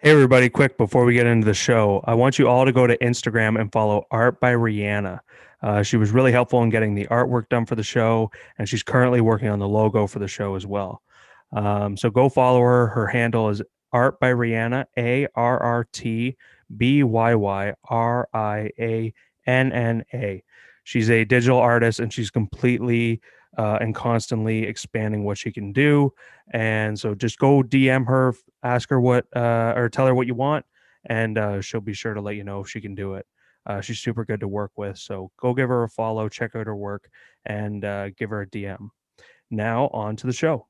Hey everybody, quick before we get into the show, I want you all to go to Instagram and follow Art by Rihanna. She was really helpful in getting the artwork done for the show, and she's currently working on the logo for the show as well. So go follow her. Her handle is Art by Rihanna, ARRTBYYRIANNA. She's a digital artist, and she's completely and constantly expanding what she can do. And so just go DM her, ask her what, or tell her what you want, and she'll be sure to let you know if she can do it. She's super good to work with. So go give her a follow, check out her work, and give her a DM. Now on to the show.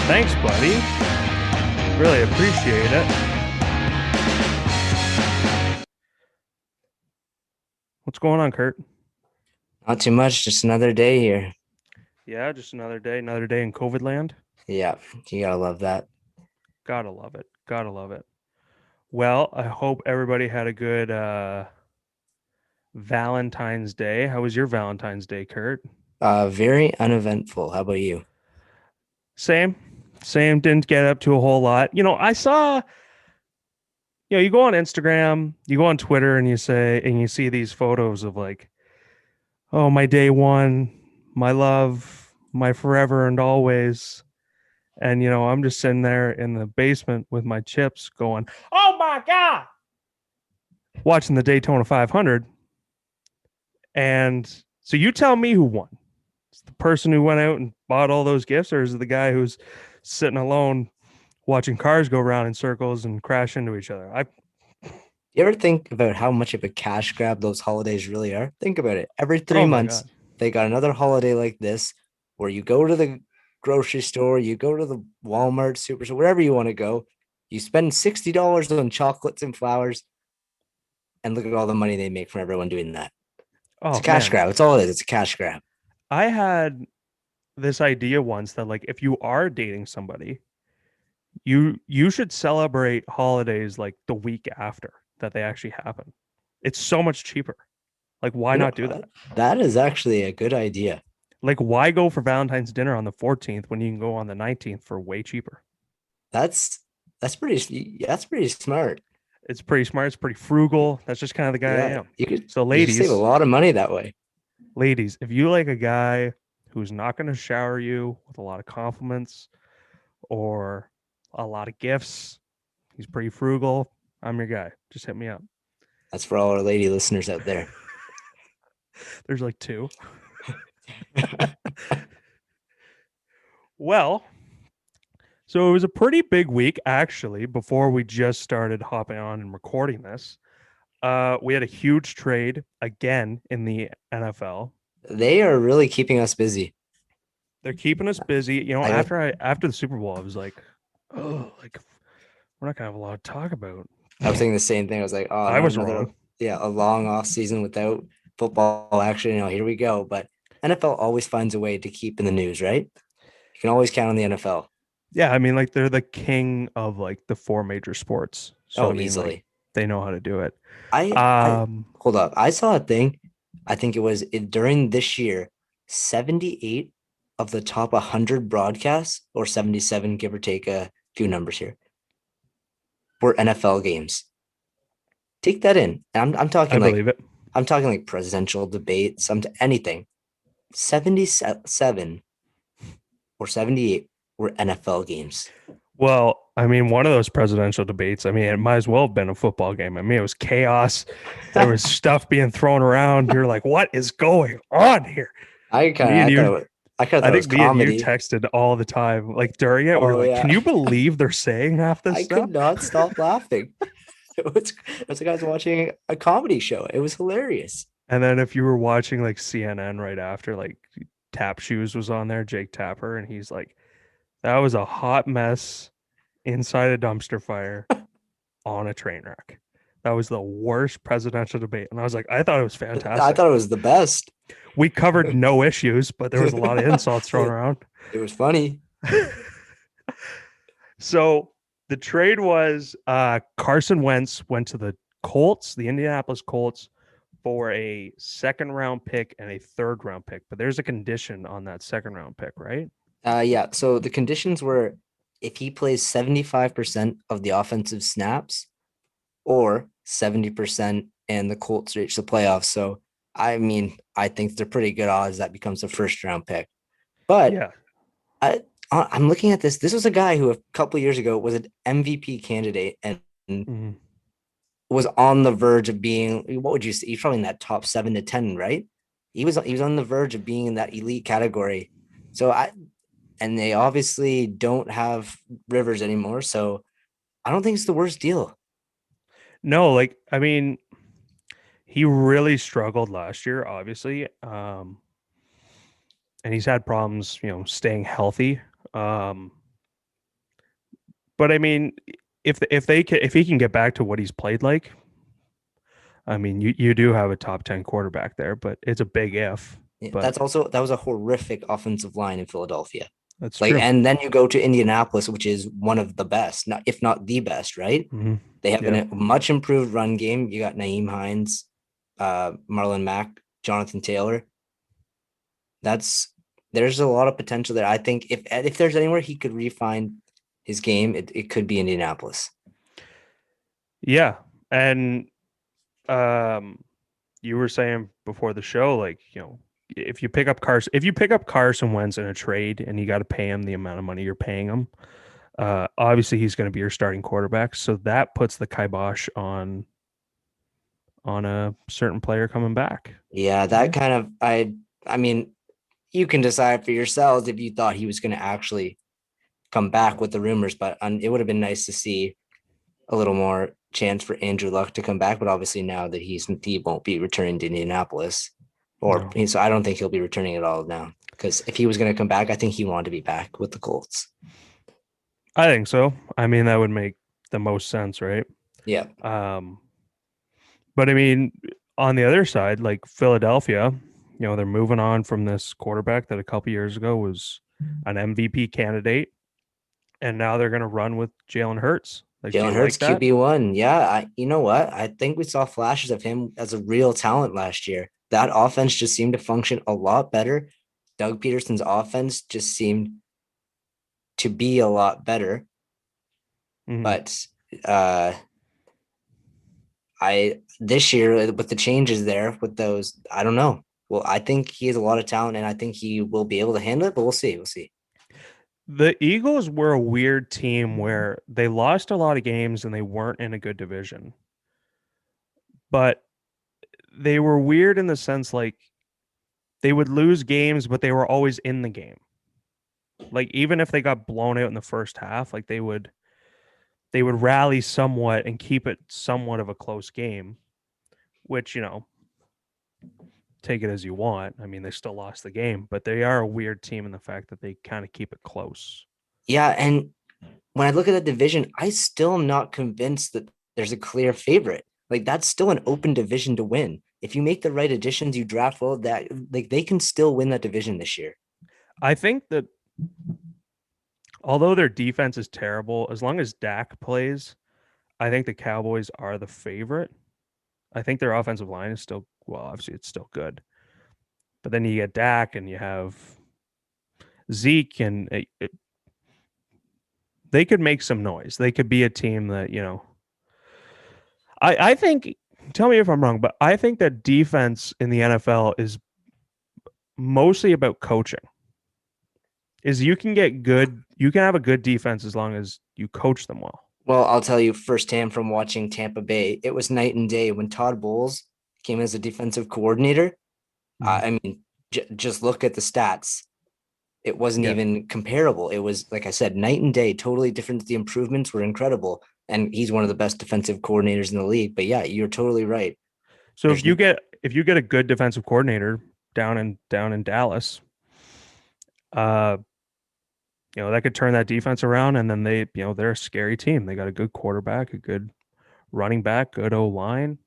Thanks, buddy. Really appreciate it. What's going on, Kurt? Not too much. Just another day here. Yeah, just another day in COVID land. Yeah, you gotta love that. Gotta love it. Gotta love it. Well, I hope everybody had a good Valentine's Day. How was your Valentine's Day, Kurt? Very uneventful. How about you? Same. Didn't get up to a whole lot. I saw, you go on Instagram, you go on Twitter, and you see these photos of like, oh, my day one, my love, my forever and always. And, I'm just sitting there in the basement with my chips going, oh my God, watching the Daytona 500. And so you tell me who won. It's the person who went out and bought all those gifts, or is it the guy who's sitting alone watching cars go around in circles and crash into each other? You ever think about how much of a cash grab those holidays really are? Think about it. Every 3 months, they got another holiday like this where you go to the grocery store, you go to the Walmart, Superstore, wherever you want to go. You spend $60 on chocolates and flowers, and look at all the money they make from everyone doing that. It's a cash grab. It's all it is. It's a cash grab. I had this idea once that, like, if you are dating somebody, you should celebrate holidays like the week after that they actually happen. It's so much cheaper. Like, why not do that? That is actually a good idea. Like, why go for Valentine's dinner on the 14th when you can go on the 19th for way cheaper? That's pretty smart. It's pretty smart. It's pretty frugal. That's just kind of the guy I am. Ladies, you save a lot of money that way. Ladies, if you like a guy who's not going to shower you with a lot of compliments or a lot of gifts, he's pretty frugal, I'm your guy. Just hit me up. That's for all our lady listeners out there. There's like two. Well, so it was a pretty big week, actually, before we just started hopping on and recording this. We had a huge trade again in the NFL. They are really keeping us busy. They're keeping us busy. After the Super Bowl, I was like, oh, like, we're not gonna have a lot to talk about. I was thinking the same thing. I was like, oh, I was wrong. Yeah, a long off season without football action. Here we go. But NFL always finds a way to keep in the news, right? You can always count on the NFL. Yeah, I mean, like, they're the king of like the four major sports. So easily. Like, they know how to do it. Hold up. I saw a thing. I think it was during this year, 78 of the top 100 broadcasts, or 77, give or take a few numbers here, were NFL games. Take that in. And I'm talking I'm talking like presidential debates, anything. 77 or 78 were NFL games. Well, I mean, one of those presidential debates, I mean, it might as well have been a football game. I mean, it was chaos. There was stuff being thrown around. You're like, what is going on here? I think me and you texted all the time, like during it. We're like, can you believe they're saying half this stuff? I could not stop laughing. It was like I was watching a comedy show. It was hilarious. And then if you were watching like CNN right after, like Tap Shoes was on there, Jake Tapper, and he's like, that was a hot mess inside a dumpster fire on a train wreck. That was the worst presidential debate. And I was like, I thought it was I fantastic. thought it was the best. We covered no issues, but there was a lot of insults thrown around. It was funny. So the trade was Carson Wentz went to the Colts, the Indianapolis Colts, for a second round pick and a third round pick. But there's a condition on that second round pick, right? Yeah. So the conditions were if he plays 75% of the offensive snaps or 70% and the Colts reach the playoffs. So, I mean, I think they're pretty good odds that becomes a first round pick. But Yeah. I'm looking at this. This was a guy who a couple of years ago was an MVP candidate and Mm-hmm. was on the verge of being, what would you say? He's probably in that top 7 to 10, right? He was on the verge of being in that elite category. So and they obviously don't have Rivers anymore. So I don't think it's the worst deal. No, like I mean, he really struggled last year, obviously. And he's had problems, staying healthy. Um, but I mean, if he can get back to what he's played like, I mean, you do have a top 10 quarterback there, but it's a big if. But That was a horrific offensive line in Philadelphia. that's Like, true. and then you go to Indianapolis, which is one of the best, not if not the best, right? Mm-hmm. They have Yeah. a much improved run game. You got Naeem Hines, Marlon Mack, Jonathan Taylor. There's a lot of potential there. I think if there's anywhere he could refine his game, it could be Indianapolis. Yeah. And you were saying before the show, like, if you pick up Carson Wentz in a trade and you got to pay him the amount of money you're paying him, obviously he's going to be your starting quarterback. So that puts the kibosh on a certain player coming back. Yeah, that kind of I mean, you can decide for yourselves if you thought he was going to actually come back with the rumors, but it would have been nice to see a little more chance for Andrew Luck to come back. But obviously now that he won't be returning to Indianapolis, so I don't think he'll be returning at all now. Because if he was going to come back, I think he wanted to be back with the Colts. I think so. I mean, that would make the most sense, right? Yeah. But I mean, on the other side, like Philadelphia, they're moving on from this quarterback that a couple years ago was an MVP candidate, and now they're going to run with Jalen Hurts. Like, do Jalen you Hurts, like that? QB1. Yeah, you know what? I think we saw flashes of him as a real talent last year. That offense just seemed to function a lot better. Doug Peterson's offense just seemed to be a lot better. Mm-hmm. But this year with the changes there with those, I don't know. Well, I think he has a lot of talent and I think he will be able to handle it, but we'll see. We'll see. The Eagles were a weird team where they lost a lot of games and they weren't in a good division. But they were weird in the sense like they would lose games, but they were always in the game. Like even if they got blown out in the first half, like they would rally somewhat and keep it somewhat of a close game, which, take it as you want. I mean, they still lost the game, but they are a weird team in the fact that they kind of keep it close. Yeah, and when I look at the division, I still am not convinced that there's a clear favorite. Like that's still an open division to win. If you make the right additions, you draft well, that like they can still win that division this year. I think that although their defense is terrible, as long as Dak plays, I think the Cowboys are the favorite. I think their offensive line is still, well, obviously it's still good. But then you get Dak and you have Zeke, and they could make some noise. They could be a team that, I think, tell me if I'm wrong, but I think that defense in the NFL is mostly about coaching. Is you can have a good defense as long as you coach them well. Well, I'll tell you firsthand from watching Tampa Bay, it was night and day when Todd Bowles came as a defensive coordinator. I mean, just look at the stats. It wasn't even comparable. It was, like I said, night and day, totally different. The improvements were incredible. And he's one of the best defensive coordinators in the league. But yeah, you're totally right. So if you get a good defensive coordinator down in Dallas, uh, that could turn that defense around, and then they're a scary team. They got a good quarterback, a good running back, good O line.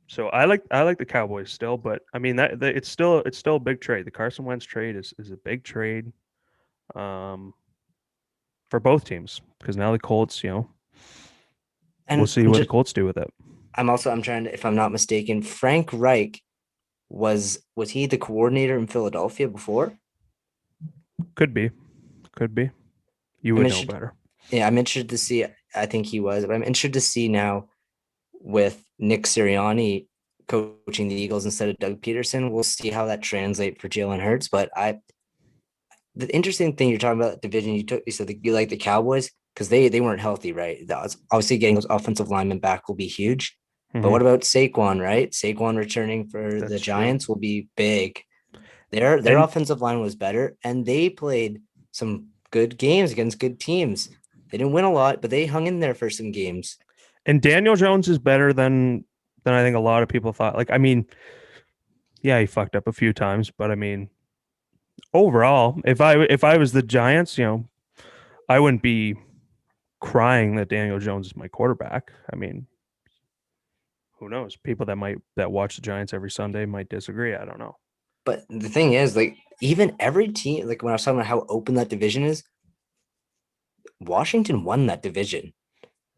So I like the Cowboys still, but I mean it's still a big trade. The Carson Wentz trade is a big trade, for both teams, because now the Colts, we'll And see what the Colts do with it. I'm trying to, if I'm not mistaken, Frank Reich was he the coordinator in Philadelphia before? Could be. You would know better. Yeah, I'm interested to see. I think he was, but I'm interested to see now with Nick Sirianni coaching the Eagles instead of Doug Peterson. We'll see how that translates for Jalen Hurts. But the interesting thing you're talking about division, you said you like the Cowboys because they weren't healthy, right? That was obviously getting those offensive linemen back will be huge. Mm-hmm. But what about Saquon, right? Saquon returning for the Giants will be big. Their offensive line was better, and they played some good games against good teams. They didn't win a lot, but they hung in there for some games. And Daniel Jones is better than I think a lot of people thought. Like, I mean, yeah, he fucked up a few times, but I mean, overall, if I was the Giants, I wouldn't be crying that Daniel Jones is my quarterback. I mean, who knows? People that watch the Giants every Sunday might disagree. I don't know. But the thing is, like, even every team, like when I was talking about how open that division is, Washington won that division.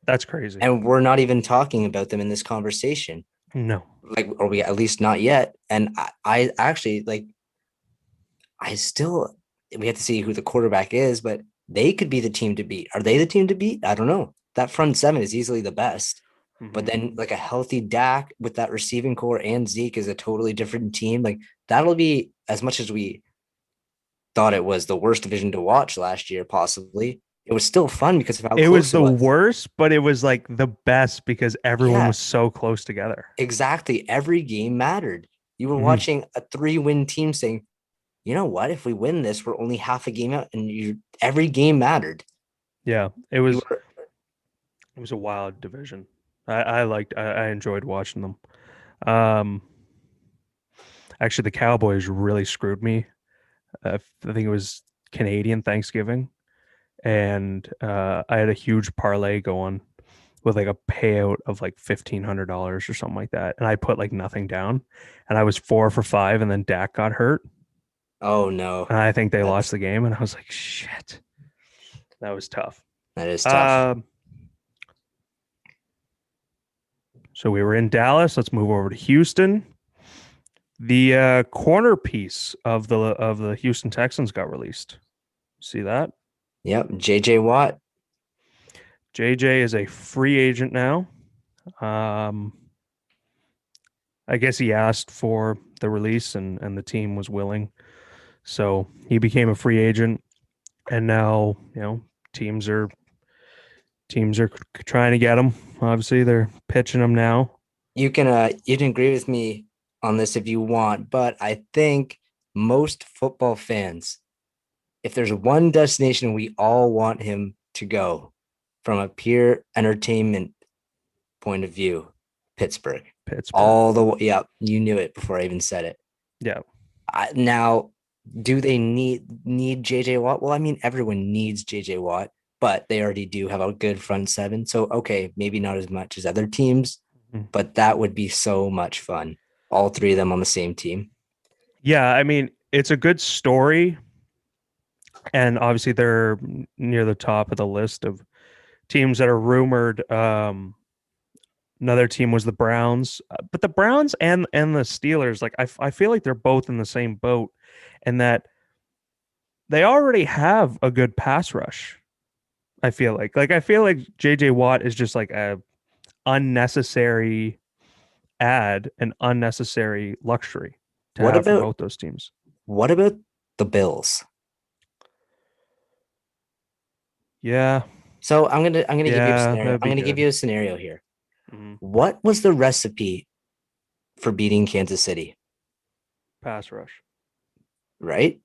That's crazy. And we're not even talking about them in this conversation. No. Like, or we at least not yet. And I actually, like, we have to see who the quarterback is, but they could be the team to beat. Are they the team to beat? I don't know. That front seven is easily the best. Mm-hmm. But then, like, a healthy Dak with that receiving core and Zeke is a totally different team. Like, that'll be, as much as we thought it was the worst division to watch last year, possibly, it was still fun because of how close it was. It was the worst, but it was like the best because everyone was so close together. Exactly. Every game mattered. You were watching a 3-win team saying, you know what? If we win this, we're only half a game out, and every game mattered. Yeah, it was a wild division. I enjoyed watching them. Actually, the Cowboys really screwed me. I think it was Canadian Thanksgiving, and I had a huge parlay going with like a payout of like $1,500 or something like that, and I put like nothing down, and I was 4 for 5, and then Dak got hurt. Oh no! And I think they lost the game, and I was like, shit, that was tough. That is tough. So we were in Dallas. Let's move over to Houston. The corner piece of the Houston Texans got released. See that? Yep, JJ Watt. JJ is a free agent now. I guess he asked for the release, and the team was willing. So he became a free agent, and now teams are trying to get him. Obviously, they're pitching him now. You can agree with me on this if you want, but I think most football fans, if there's one destination we all want him to go from a pure entertainment point of view, Pittsburgh. All the way. Yeah, you knew it before I even said it. Yeah. Now, do they need JJ Watt? Well, I mean, everyone needs JJ Watt, but they already do have a good front seven. So, okay, maybe not as much as other teams, but that would be so much fun. All three of them on the same team. Yeah, I mean, it's a good story. And obviously they're near the top of the list of teams that are rumored. Another team was the Browns, but the Browns and the Steelers, like I feel like they're both in the same boat, and that they already have a good pass rush. I feel like JJ Watt is just like a unnecessary add, an unnecessary luxury to have for both those teams. What about the Bills? Yeah. So I'm gonna give you a scenario. I'm gonna give you a scenario here. Mm-hmm. What was the recipe for beating Kansas City? Pass rush. Right?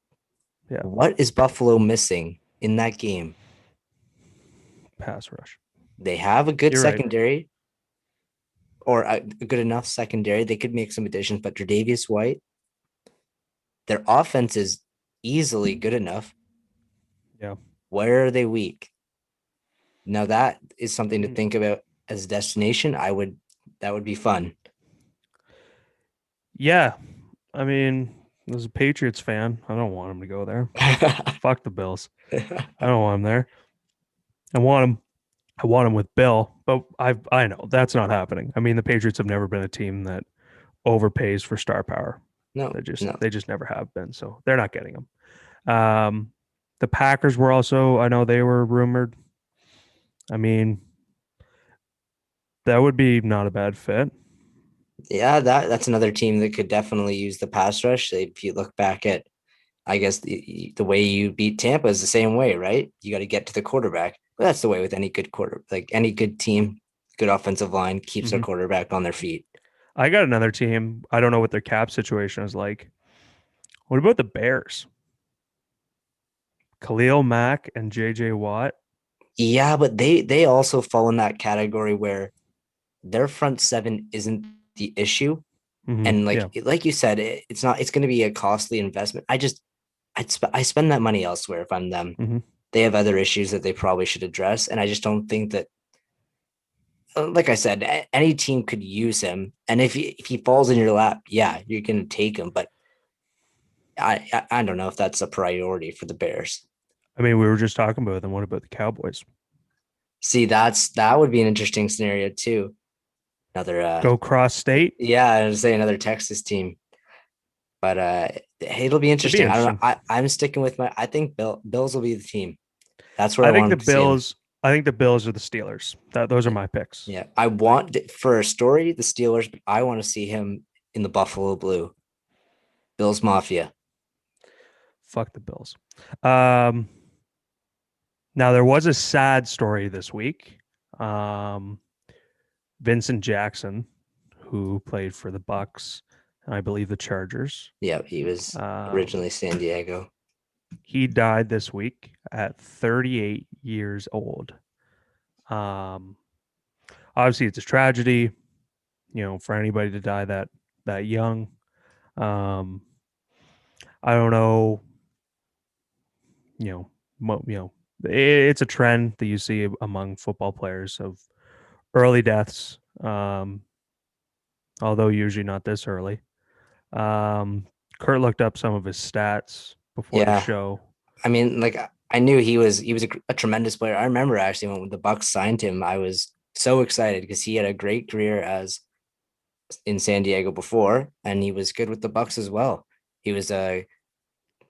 Yeah. What is Buffalo missing in that game? Pass rush. They have a good secondary. or a good enough secondary. They could make some additions, but Tre'Davious White, their offense is easily good enough. Yeah. Where are they weak? Now that is something to think about as a destination. That would be fun. Yeah. I mean, as a Patriots fan, I don't want him to go there. Fuck the Bills. I don't want him there. I want him. I want him with Bill, but I know that's not happening. I mean, the Patriots have never been a team that overpays for star power. No, no. They just never have been. So they're not getting him. The Packers were also. I know they were rumored. I mean, that would be not a bad fit. Yeah, that's another team that could definitely use the pass rush. If you look back at, I guess the way you beat Tampa is the same way, right? You got to get to the quarterback. But that's the way with any good like any good team, good offensive line keeps their quarterback on their feet. I got another team. I don't know what their cap situation is like. What about the Bears? Khalil Mack and JJ Watt. Yeah, but they also fall in that category where their front seven isn't the issue. And like you said, it's going to be a costly investment. I spend that money elsewhere if I'm them. They have other issues that they probably should address, and I just don't think that. Like I said, any team could use him, and if he falls in your lap, yeah, you're going to take him. But I don't know if that's a priority for the Bears. I mean, we were just talking about them. What about the Cowboys? See, that would be an interesting scenario too. Another go cross state. Yeah, I would say another Texas team. But it'll be interesting. I don't know. I'm sticking with I think Bills will be the team. That's where I think the Bills. I think the Bills are the Steelers. Those are my picks. Yeah, I want for a story the Steelers, but I want to see him in the Buffalo Blue. Bills Mafia. Fuck the Bills. Now there was a sad story this week. Vincent Jackson, who played for the Bucks, and I believe the Chargers. Yeah, he was originally San Diego. He died this week at 38 years old. Obviously, it's a tragedy, for anybody to die that young. I don't know. It's a trend that you see among football players of early deaths. Although usually not this early. Kurt looked up some of his stats before the show. I mean, like I knew he was a tremendous player. I remember actually when the Bucks signed him, I was so excited because he had a great career as in San Diego before, and he was good with the Bucks as well. He was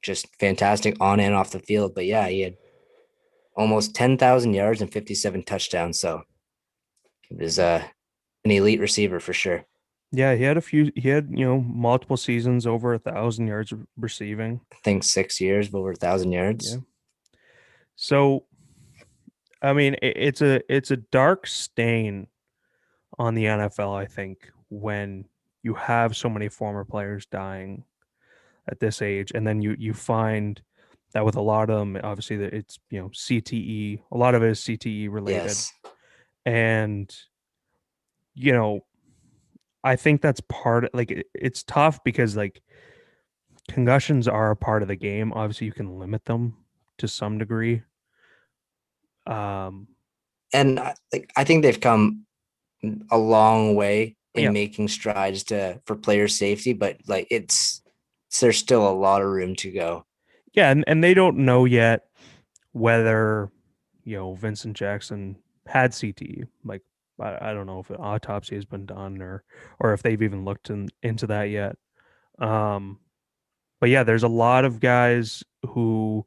just fantastic on and off the field. But yeah, he had almost 10,000 yards and 57 touchdowns. So he was an elite receiver for sure. Yeah, he had multiple seasons over 1,000 yards receiving. I think 6 years of over 1,000 yards. Yeah. So, I mean, it's a dark stain on the NFL, I think, when you have so many former players dying at this age, and then you find that with a lot of them, obviously that it's CTE. A lot of it is CTE related, and I think that's part of, like it's tough because like concussions are a part of the game. Obviously, you can limit them to some degree. And I think they've come a long way in making strides for player safety, but like there's still a lot of room to go. Yeah, and they don't know yet whether Vincent Jackson had CTE. Like I don't know if an autopsy has been done or if they've even looked into that yet. But yeah, there's a lot of guys who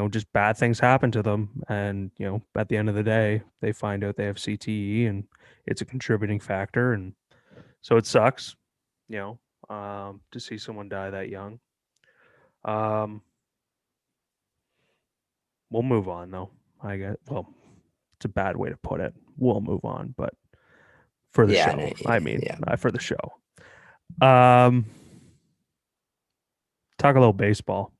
just bad things happen to them, and at the end of the day they find out they have CTE and it's a contributing factor, and so it sucks to see someone die that young. We'll move on though. I guess. Well, it's a bad way to put it. We'll move on, but for the show, not for the show. Talk a little baseball.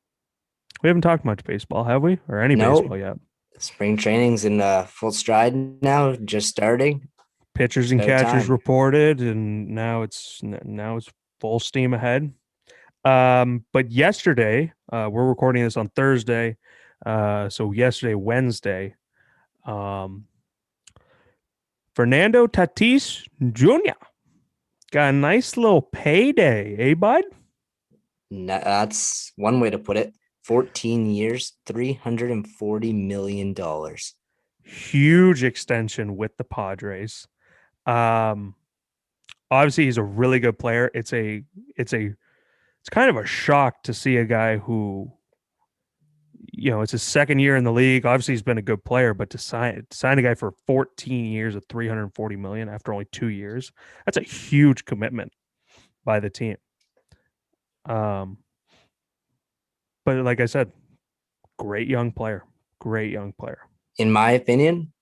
We haven't talked much baseball, have we? Or any baseball yet? Spring training's in full stride now, just starting. Pitchers and About catchers time. reported, and now it's full steam ahead. But yesterday, we're recording this on Thursday. So yesterday, Wednesday, um, Fernando Tatis Jr. got a nice little payday, eh, bud? That's one way to put it. 14 years, $340 million. Huge extension with the Padres. Um, Obviously he's a really good player. It's kind of a shock to see a guy who, it's his second year in the league. Obviously he's been a good player, but to sign a guy for 14 years at 340 million after only 2 years, that's a huge commitment by the team. Um, but like I said, great young player. Great young player. In my opinion,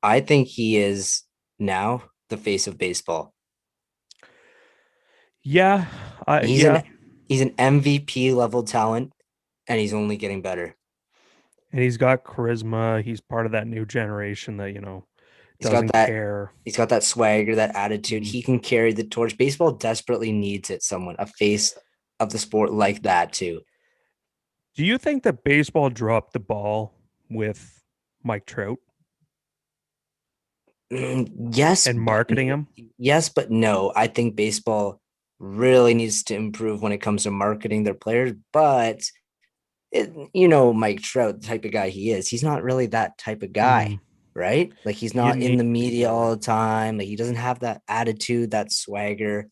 I think he is now the face of baseball. Yeah, He's yeah, an he's an MVP level talent, and he's only getting better. and he's got charisma. He's part of that new generation that He's got doesn't that care. he's got that swagger, that attitude. Mhm. He can carry the torch. Baseball desperately needs it. Someone, a face of the sport like that too. Do you think that baseball dropped the ball with Mike Trout Yes, and but marketing him? yes, but no. I think baseball really needs to improve when it comes to marketing their players. But Mike Trout, the type of guy he is, he's not really that type of guy, Mm-hmm. right? Like he's You not in need the to be media good. all the time. Like he doesn't have that attitude, that swagger.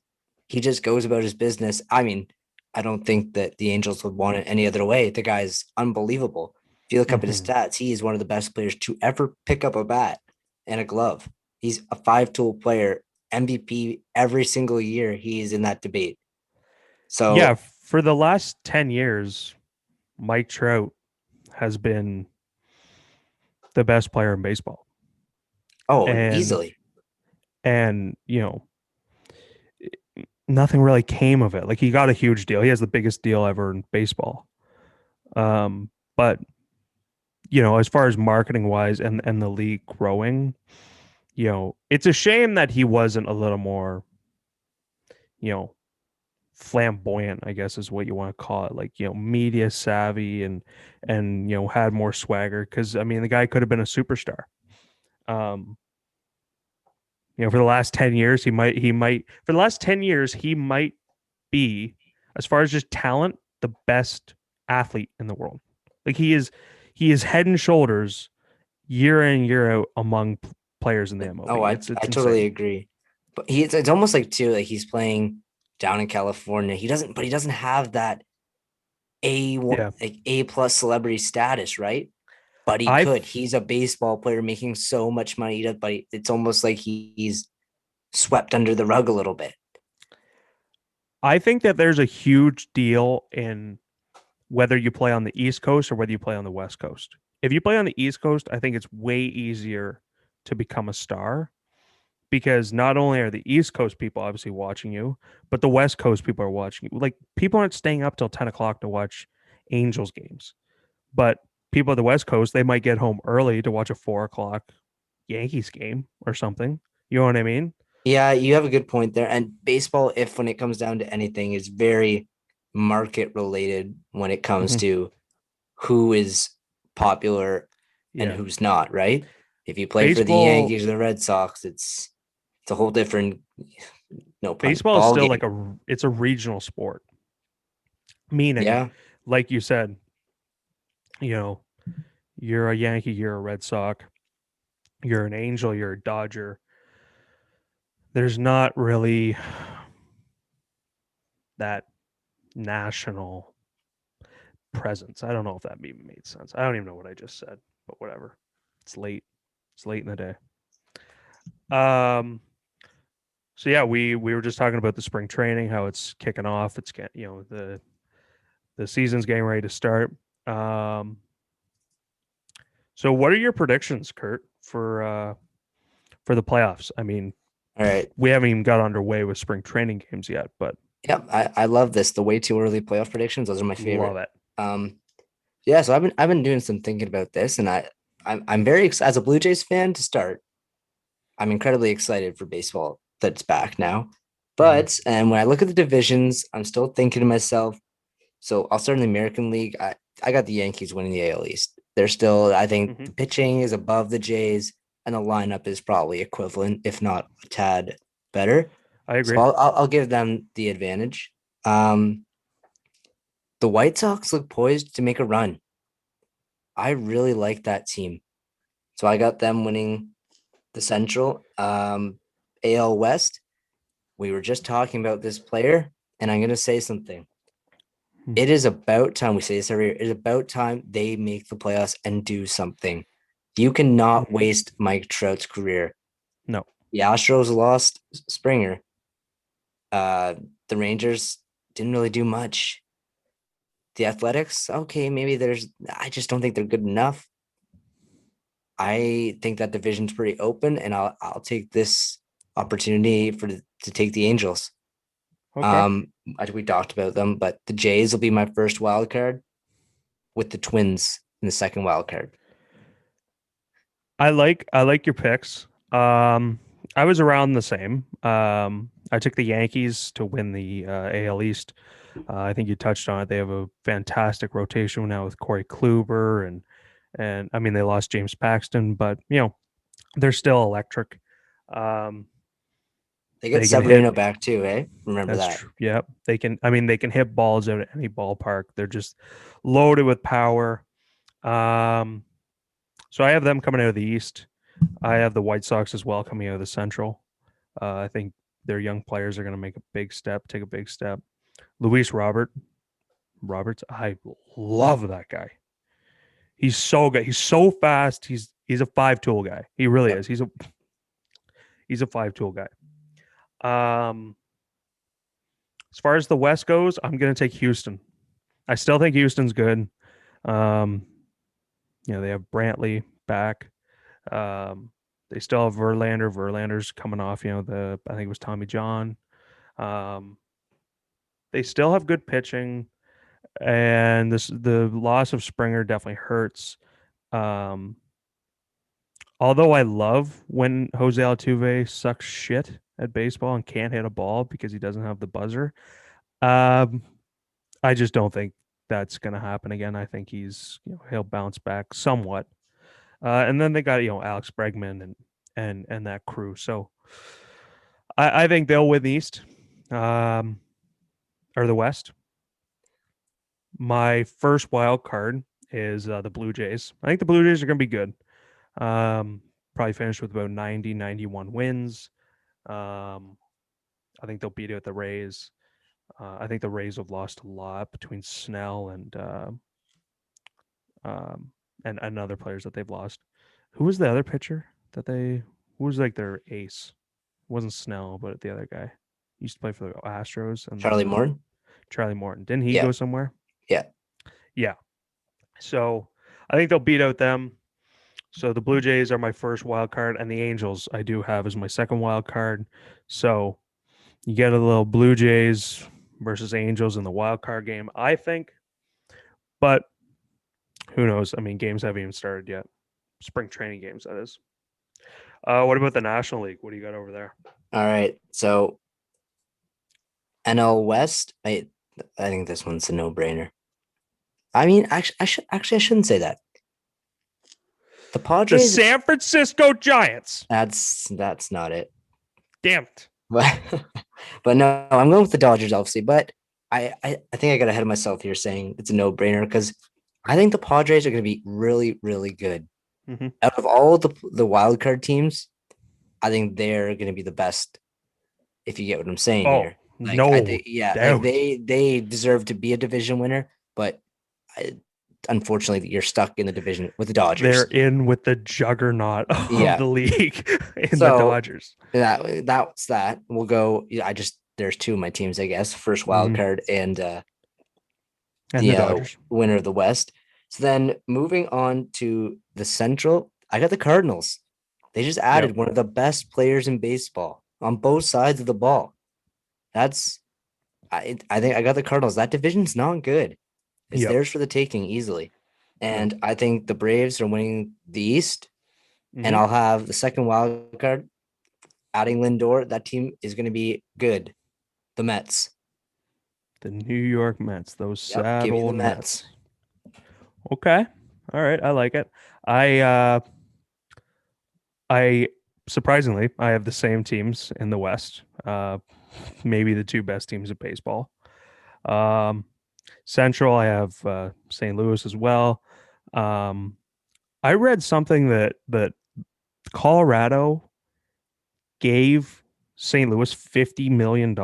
He just goes about his business. I mean, I don't think that the Angels would want it any other way. The guy's unbelievable. If you look up at his Mm-hmm. stats, he is one of the best players to ever pick up a bat and a glove. He's a five-tool player, MVP every single year. He's in that debate. Yeah, So, for the last 10 years, Mike Trout has been the best player in baseball. oh, And easily. and nothing really came of it. Like he got a huge deal. He has the biggest deal ever in baseball. But as far as marketing wise and the league growing, it's a shame that he wasn't a little more, you know, flamboyant, I guess is what you want to call it, like media savvy and had more swagger, because I mean the guy could have been a superstar. um for the last 10 years he might for the last 10 years he might be, as far as just talent, the best athlete in the world. Like he is head and shoulders year in year out among players in the Oh, MLB. I It's I it's totally insane. agree. But it's almost like too like he's playing down in California. He doesn't have that Yeah, A plus celebrity status, right? But he I could. He's a baseball player making so much money. But it's almost like he's swept under the rug a little bit. I think that there's a huge deal in whether you play on the East Coast or whether you play on the West Coast. If you play on the East Coast, I think it's way easier to become a star, because not only are the East Coast people obviously watching you, but the West Coast people are watching you. Like people aren't staying up till 10 o'clock to watch Angels games, but people at the West Coast, they might get home early to watch a 4 o'clock Yankees game or something. You know what I mean? Yeah, you have a good point there. And baseball, if when it comes down to anything, is very market related when it comes Mm-hmm. to who is popular and Yeah. who's not, right? If you play for the Baseball Yankees or the Red Sox, it's a whole different, no pun, baseball is ball still game. like it's a regional sport. Meaning, Yeah. like you said, you know, you're a Yankee, you're a Red Sox, you're an Angel, you're a Dodger. There's not really that national presence. I don't know if that even made sense. I don't even know what I just said, but whatever. It's late. It's late in the day. Um. So yeah, we were just talking about the spring training, how it's kicking off. It's the season's getting ready to start. Um. So what are your predictions, Kurt, for the playoffs? I mean, All right. we haven't even got underway with spring training games yet, but Yeah, I love this. The way too early playoff predictions, those are my love favorite. it. Um, yeah, so I've been doing some thinking about this, and I'm very excited as a Blue Jays fan to start. I'm incredibly excited for baseball that's back now. Mm-hmm. And when I look at the divisions, I'm still thinking to myself, so I'll start in the American League. I got the Yankees winning the AL East. They're still, I think Mm-hmm. the pitching is above the Jays, and the lineup is probably equivalent, if not a tad better. I So agree. I'll give them the advantage. The White Sox look poised to make a run. I really like that team. So I got them winning the Central. AL West. We were just talking about this player, and I'm going to say something. Hmm. It is about time, we say this every year, it is about time they make the playoffs and do something. You cannot Mm-hmm. waste Mike Trout's career. No. The Astros lost Springer. Uh, the Rangers didn't really do much. The Athletics, okay, I just don't think they're good enough. I think that division's pretty open, and I'll take this opportunity to take the Angels. Okay. I think we talked about them, but the Jays will be my first wild card with the Twins in the second wild card. I like your picks. I was around the same. I took the Yankees to win the AL East. I think you touched on it. They have a fantastic rotation now with Corey Kluber and I mean they lost James Paxton, but they're still electric. Um, They get they can hit. Severino back too, eh? Remember That's that. true. Yeah, they can. I mean, they can hit balls out at any ballpark. They're just loaded with power. Um, so I have them coming out of the East. I have the White Sox as well coming out of the Central. I think their young players are going to make a big step, take a big step. Luis Roberts, I love that guy. He's so good. He's so fast. He's a five tool guy. He really Yep. is. He's a five tool guy. Um, as far as the West goes, I'm going to take Houston. I still think Houston's good. Um, they have Brantley back. Um, they still have Verlander. Verlander's coming off, I think it was Tommy John. Um, they still have good pitching, and the loss of Springer definitely hurts. Um, although I love when Jose Altuve sucks shit at baseball and can't hit a ball because he doesn't have the buzzer. Um, I just don't think that's going to happen again. I think he'll bounce back somewhat. And then they got Alex Bregman and that crew. So I think they'll win the East, or the West. My first wild card is the Blue Jays. I think the Blue Jays are going to be good. Probably finish with about 90, 91 wins. Um, I think they'll beat out the Rays. I think the Rays have lost a lot between Snell um, and other players that they've lost. Who was the other pitcher that they? Who was like their ace? It wasn't Snell, but the other guy. He used to play for the Astros, and Charlie then Morton. Charlie Morton. Didn't he Yeah. go somewhere? Yeah. Yeah. So I think they'll beat out them. So the Blue Jays are my first wild card, and the Angels I do have as my second wild card. So you get a little Blue Jays versus Angels in the wild card game, I think. But who knows? I mean, games haven't even started yet. Spring training games, that is. What about the National League? What do you got over there? All right. So NL West, I think this one's a no-brainer. I mean, I shouldn't say that. The The Padres, San Francisco Giants. that's not it. Damn it. But but no, I'm going with the Dodgers, obviously. But I think I got ahead of myself here saying it's a no-brainer because I think the Padres are going to be really, really good. Mm-hmm. Out of all the wild card teams, I think they're going to be the best. If you get what I'm saying Oh, here, like I no think, yeah, like doubt. they deserve to be a division winner, but unfortunately, you're stuck in the division with the They're Dodgers. in with the juggernaut of Yeah, the league in the so Dodgers. that's that. We'll go. Yeah, there's two of my teams, I guess. First wild Mm-hmm. card and And the the Dodgers. winner of the West. So then moving on to the Central, I got the Cardinals. They just Yep. added one of the best players in baseball on both sides of the ball. That's I think I got the Cardinals. That division's not good. It's Yep. theirs for the taking easily. Yep. And I think the Braves are winning the East, and Mm-hmm. I'll have the second wild card. adding Lindor, that team is going to be good. The Mets. The New York Mets, those Yep, sad give me the old Mets. Mets. Okay. All right, I like it. I surprisingly, I have the same teams in the West. Maybe the two best teams of baseball. Um, Central, I have St. Louis as well. Um, I read something that Colorado gave St. Louis $50 million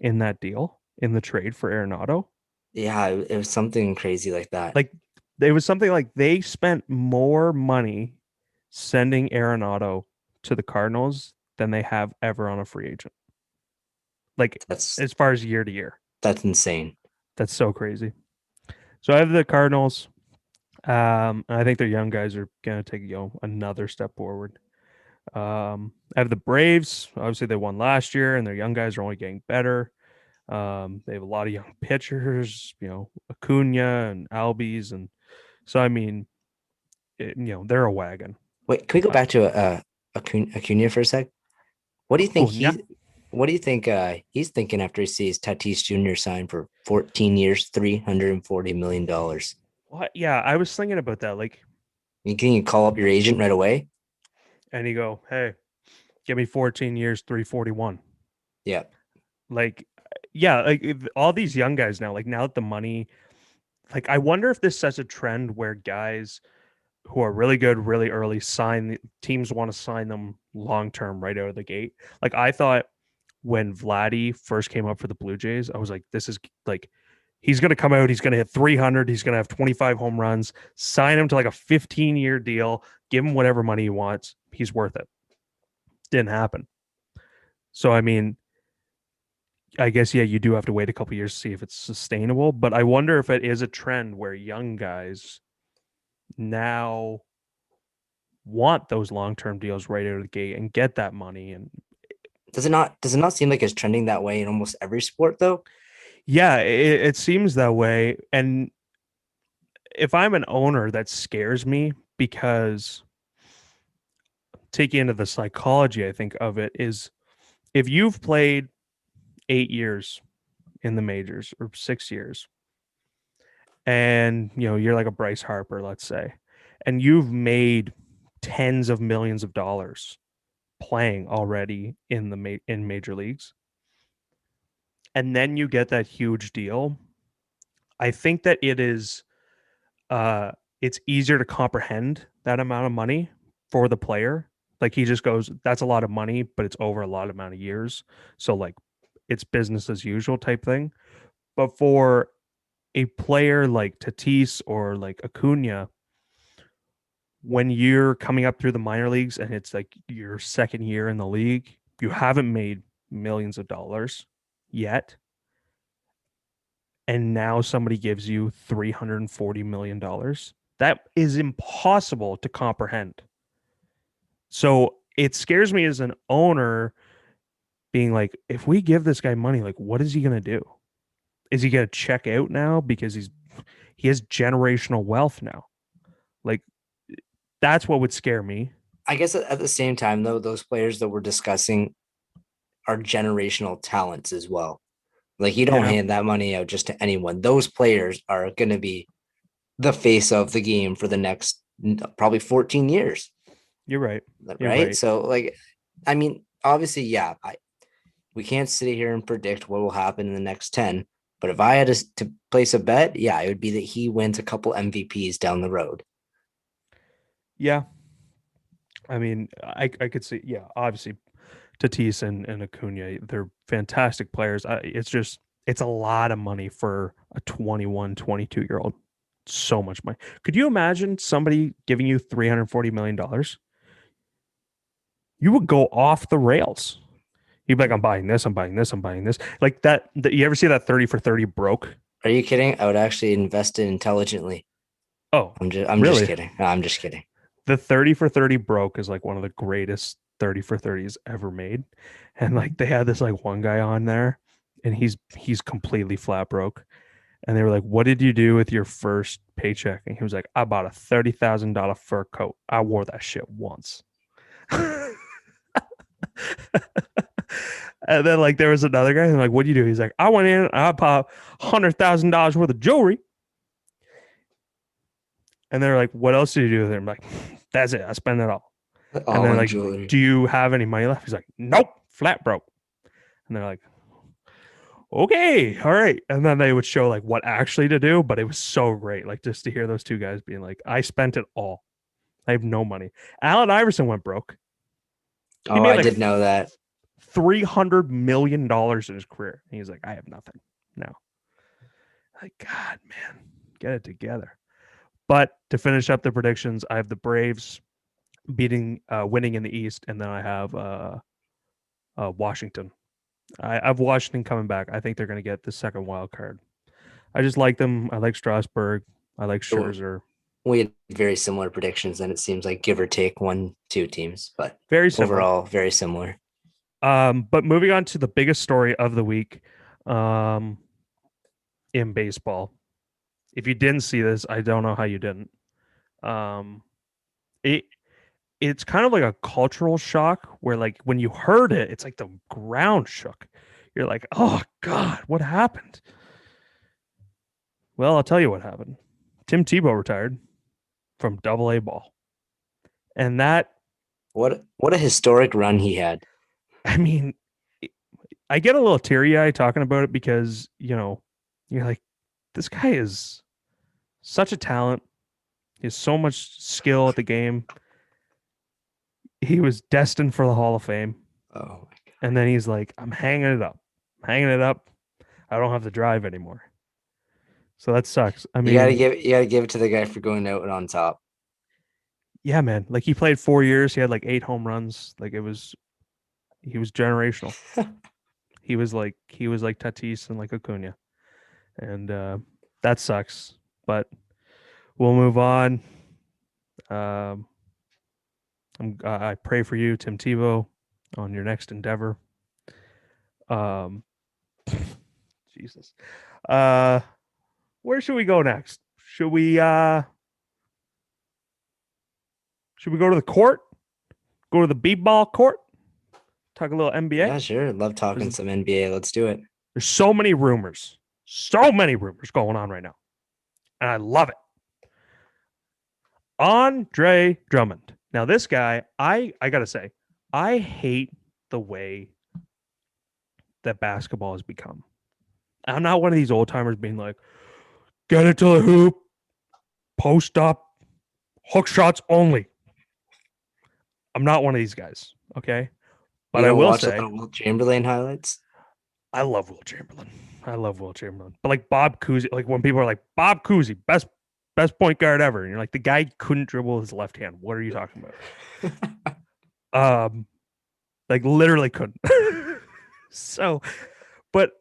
in that deal in the trade for Arenado. Yeah, it was something crazy like that. Like it was something like they spent more money sending Arenado to the Cardinals than they have ever on a free agent. Like That's as far as year to year. that's insane. That's so crazy. So I have the Cardinals. And I think their young guys are gonna take another step forward. I have the Braves. Obviously, they won last year, and their young guys are only getting better. They have a lot of young pitchers, Acuna and Albies, and so I mean, they're a wagon. Wait, can we go I, back to Acuna for a sec? What do you think Acuna, he's thinking after he sees Tatis Jr. sign for 14 years, $340 million? what? Yeah, I was thinking about that. Like, Can you call up your agent right away? and you go, hey, give me 14 years, 341. Yeah. Like, yeah, like all these young guys now, like now that the money, like I wonder if this sets a trend where guys who are really good really early teams want to sign them long term right out of the gate. Like I thought when Vladdy first came up for the Blue Jays, I was like, this is like he's going to come out, he's going to hit 300, he's going to have 25 home runs, sign him to like a 15-year deal, give him whatever money he wants, he's worth it. Didn't happen. So I mean, I guess yeah, you do have to wait a couple years to see if it's sustainable, but I wonder if it is a trend where young guys now want those long-term deals right out of the gate and get that money. And Does it not seem like it's trending that way in almost every sport though? yeah, it seems that way. And if I'm an owner, that scares me because taking into the psychology, I think of it is if you've played 8 years in the majors or 6 years, and you're like a Bryce Harper, let's say, and you've made tens of millions of dollars playing already in major leagues, and then you get that huge deal. I think that uh it's easier to comprehend that amount of money for the player. Like he just goes, that's a lot of money, but it's over a lot of amount of years. So like it's business as usual type thing. But for a player like Tatis or like Acuna, when you're coming up through the minor leagues and it's like your second year in the league, you haven't made millions of dollars yet. And now somebody gives you $340 million. That is impossible to comprehend. So it scares me as an owner being like, if we give this guy money, like, what is he going to do? Is he going to check out now because he has generational wealth now? Like, that's what would scare me. I guess at the same time though, those players that we're discussing are generational talents as well. Like you don't Yeah, hand that money out just to anyone. Those players are going to be the face of the game for the next probably 14 years. you're right. You're Right. right. So like, I mean, obviously, yeah, we can't sit here and predict what will happen in the next 10. But if I had to place a bet, yeah, it would be that he wins a couple MVPs down the road. Yeah. I mean, I could see, yeah, obviously Tatis and Acuna, they're fantastic players. It's a lot of money for a 21, 22-year old. So much money. Could you imagine somebody giving you $340 million? You would go off the rails. You'd be like, I'm buying this, I'm buying this, I'm buying this. Like that you ever see that 30 for 30 broke? Are you kidding? I would actually invest it intelligently. Oh, I'm just really? kidding. No, I'm just kidding. The 30 for 30 broke is like one of the greatest 30 for 30s ever made. And like they had this like one guy on there and he's completely flat broke. And they were like, what did you do with your first paycheck? And he was like, I bought a $30,000 fur coat. I wore that shit once. And then like there was another guy, and like, what do you do? He's like, I went in, I bought $100,000 worth of jewelry. And they're like, what else did you do with it? I'm like, that's it. I spent it all. And All then on like, jewelry. do you have any money left? He's like, nope, flat broke. And they're like, okay, all right. And then they would show like what actually to do, but it was so great. Like just to hear those two guys being like, I spent it all. I have no money. Allen Iverson went broke. He Oh, made I like did know that. $300 million in his career. And he's like, I have nothing now. Like, God, man, get it together. But to finish up the predictions, I have the Braves winning in the East, and then I have Washington. I have Washington coming back. I think they're going to get the second wild card. I just like them. I like Strasburg. I like Scherzer. We had very similar predictions, and it seems like give or take 1-2 teams, but very similar. Overall, very similar. But moving on to the biggest story of the week in baseball. If you didn't see this, I don't know how you didn't. It's kind of like a cultural shock where like when you heard it, it's like the ground shook. You're like, oh God, what happened? Well, I'll tell you what happened. Tim Tebow retired from Double-A ball. And that what a historic run he had. I mean, I get a little teary-eyed talking about it because, you know, you're like, this guy is such a talent. He has so much skill at the game. He was destined for the Hall of Fame. Oh my God. And then he's like, I'm hanging it up. I don't have to drive anymore. So that sucks. I mean, you gotta give it to the guy for going out on top. Yeah, man. Like he played 4 years. He had like 8 home runs. Like he was generational. he was like Tatis and like Acuna. And that sucks. But we'll move on. I pray for you, Tim Tebow, on your next endeavor. Jesus. Where should we go next? Should we go to the court? Go to the b-ball court? Talk a little NBA? Yeah, sure. Love talking some NBA. Let's do it. There's so many rumors going on right now. And I love it. Andre Drummond. Now, this guy, I got to say, I hate the way that basketball has become. I'm not one of these old timers being like, get it to the hoop, post up, hook shots only. I'm not one of these guys, okay? But I will say, Wilt Chamberlain highlights. I love Wilt Chamberlain. But like Bob Cousy, like when people are like, Bob Cousy, best point guard ever. And you're like, the guy couldn't dribble his left hand. What are you talking about? Like literally couldn't. So, but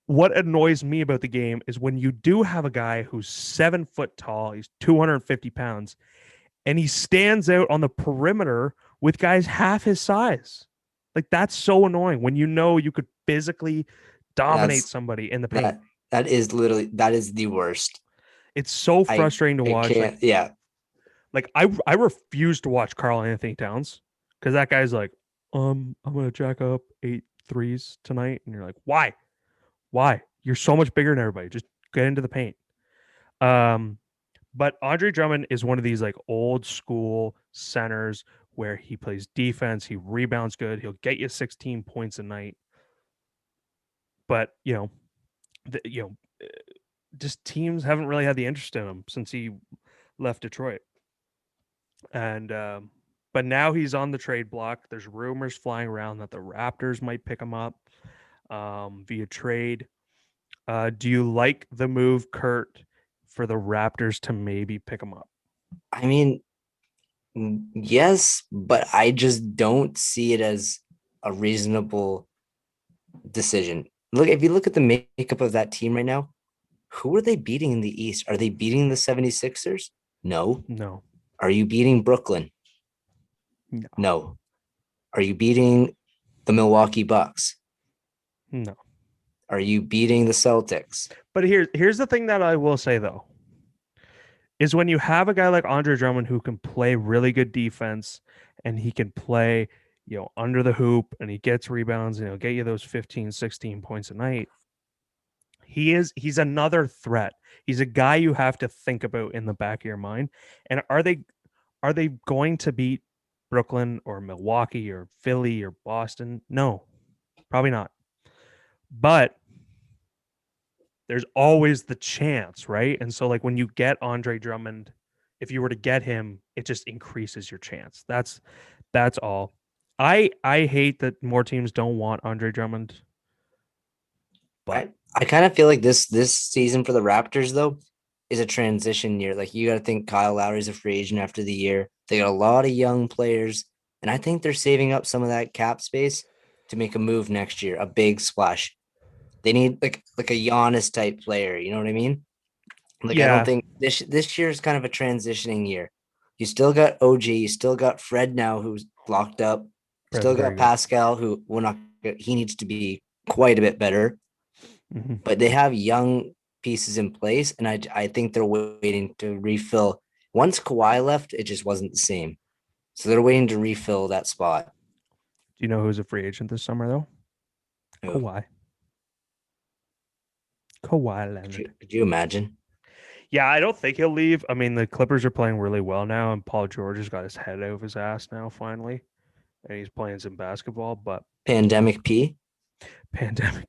what annoys me about the game is when you do have a guy who's 7 foot tall, he's 250 pounds, and he stands out on the perimeter with guys half his size. Like that's so annoying when you know you could physically dominate somebody in the paint. That is the worst. It's so frustrating to watch. Like I refuse to watch Karl Anthony Towns because that guy's like, I'm gonna jack up 8 threes tonight, and you're like, why? You're so much bigger than everybody. Just get into the paint. But Andre Drummond is one of these like old school centers where he plays defense, he rebounds good, he'll get you 16 points a night. But just teams haven't really had the interest in him since he left Detroit. And but now he's on the trade block. There's rumors flying around that the Raptors might pick him up via trade. Do you like the move, Kurt, for the Raptors to maybe pick him up? I mean, yes, but I just don't see it as a reasonable decision. Look, if you look at the makeup of that team right now, who are they beating in the East? Are they beating the 76ers? No. Are you beating Brooklyn? No. Are you beating the Milwaukee Bucks? No. Are you beating the Celtics? But here's the thing that I will say, though, is when you have a guy like Andre Drummond who can play really good defense and he can play, under the hoop, and he gets rebounds and he'll get you those 15, 16 points a night. He's another threat. He's a guy you have to think about in the back of your mind. And are they going to beat Brooklyn or Milwaukee or Philly or Boston? No, probably not. But there's always the chance, right? And so like when you get Andre Drummond, if you were to get him, it just increases your chance. That's all. I hate that more teams don't want Andre Drummond. But I kind of feel like this season for the Raptors though is a transition year. Like you got to think Kyle Lowry's a free agent after the year. They got a lot of young players, and I think they're saving up some of that cap space to make a move next year, a big splash. They need like a Giannis type player. You know what I mean? Like I don't yeah, think this year is kind of a transitioning year. You still got OG, you still got Fred now who's locked up, Fred's still very got good. Pascal who will not. He needs to be quite a bit better, Mm-hmm. but they have young pieces in place, and I think they're waiting to refill. Once Kawhi left, it just wasn't the same, so they're waiting to refill that spot. Do you know who's a free agent this summer though? Oh, Kawhi. Kawhi Leonard. could you imagine? Yeah, I don't think he'll leave. I mean, the Clippers are playing really well now, and Paul George has got his head out of his ass now, finally, and he's playing some basketball. But Pandemic P. pandemic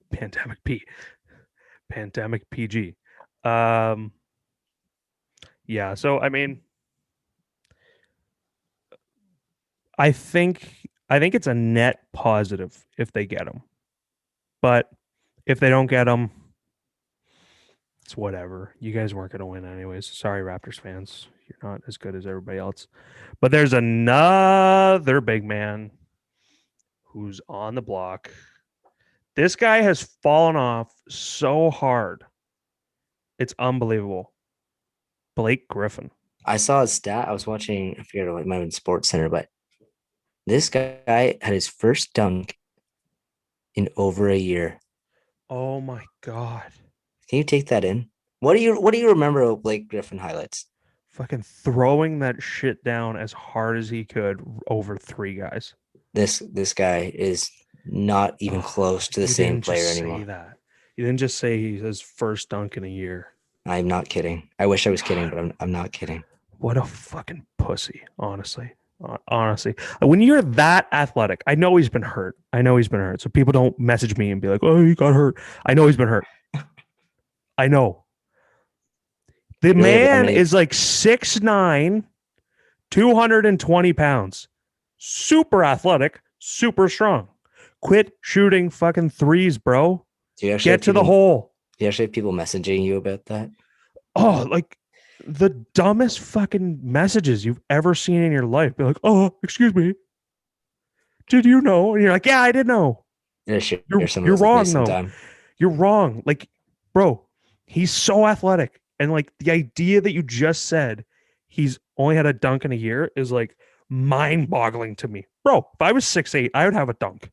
P, pandemic PG. Um, yeah. So I mean, I think it's a net positive if they get him, but if they don't get him, it's whatever. You guys weren't going to win anyways. Sorry, Raptors fans. You're not as good as everybody else. But there's another big man who's on the block. This guy has fallen off so hard. It's unbelievable. Blake Griffin. I saw a stat. I was watching. I forget what it might have been Sports Center, but this guy had his first dunk in over a year. Oh my God. Can you take that in? What do you remember of Blake Griffin highlights? Fucking throwing that shit down as hard as he could over three guys. This guy is not even close to the You same didn't player just say anymore. that. You didn't just say he's his first dunk in a year. I'm not kidding. I wish I was kidding, but I'm not kidding. What a fucking pussy, honestly. Honestly, when you're that athletic, I know he's been hurt. So people don't message me and be like, "Oh, he got hurt." I know he's been hurt. I know. The man is like 6'9", 220 pounds. Super athletic, super strong. Quit shooting fucking threes, bro. Get to the hole. Do you actually have people messaging you about that? Oh, like the dumbest fucking messages you've ever seen in your life. Be like, "Oh, excuse me. Did you know?" And you're like, "Yeah, I did know." You're wrong, though. You're wrong. Like, bro, he's so athletic. And like the idea that you just said he's only had a dunk in a year is like mind-boggling to me. Bro, if I was 6'8", I would have a dunk.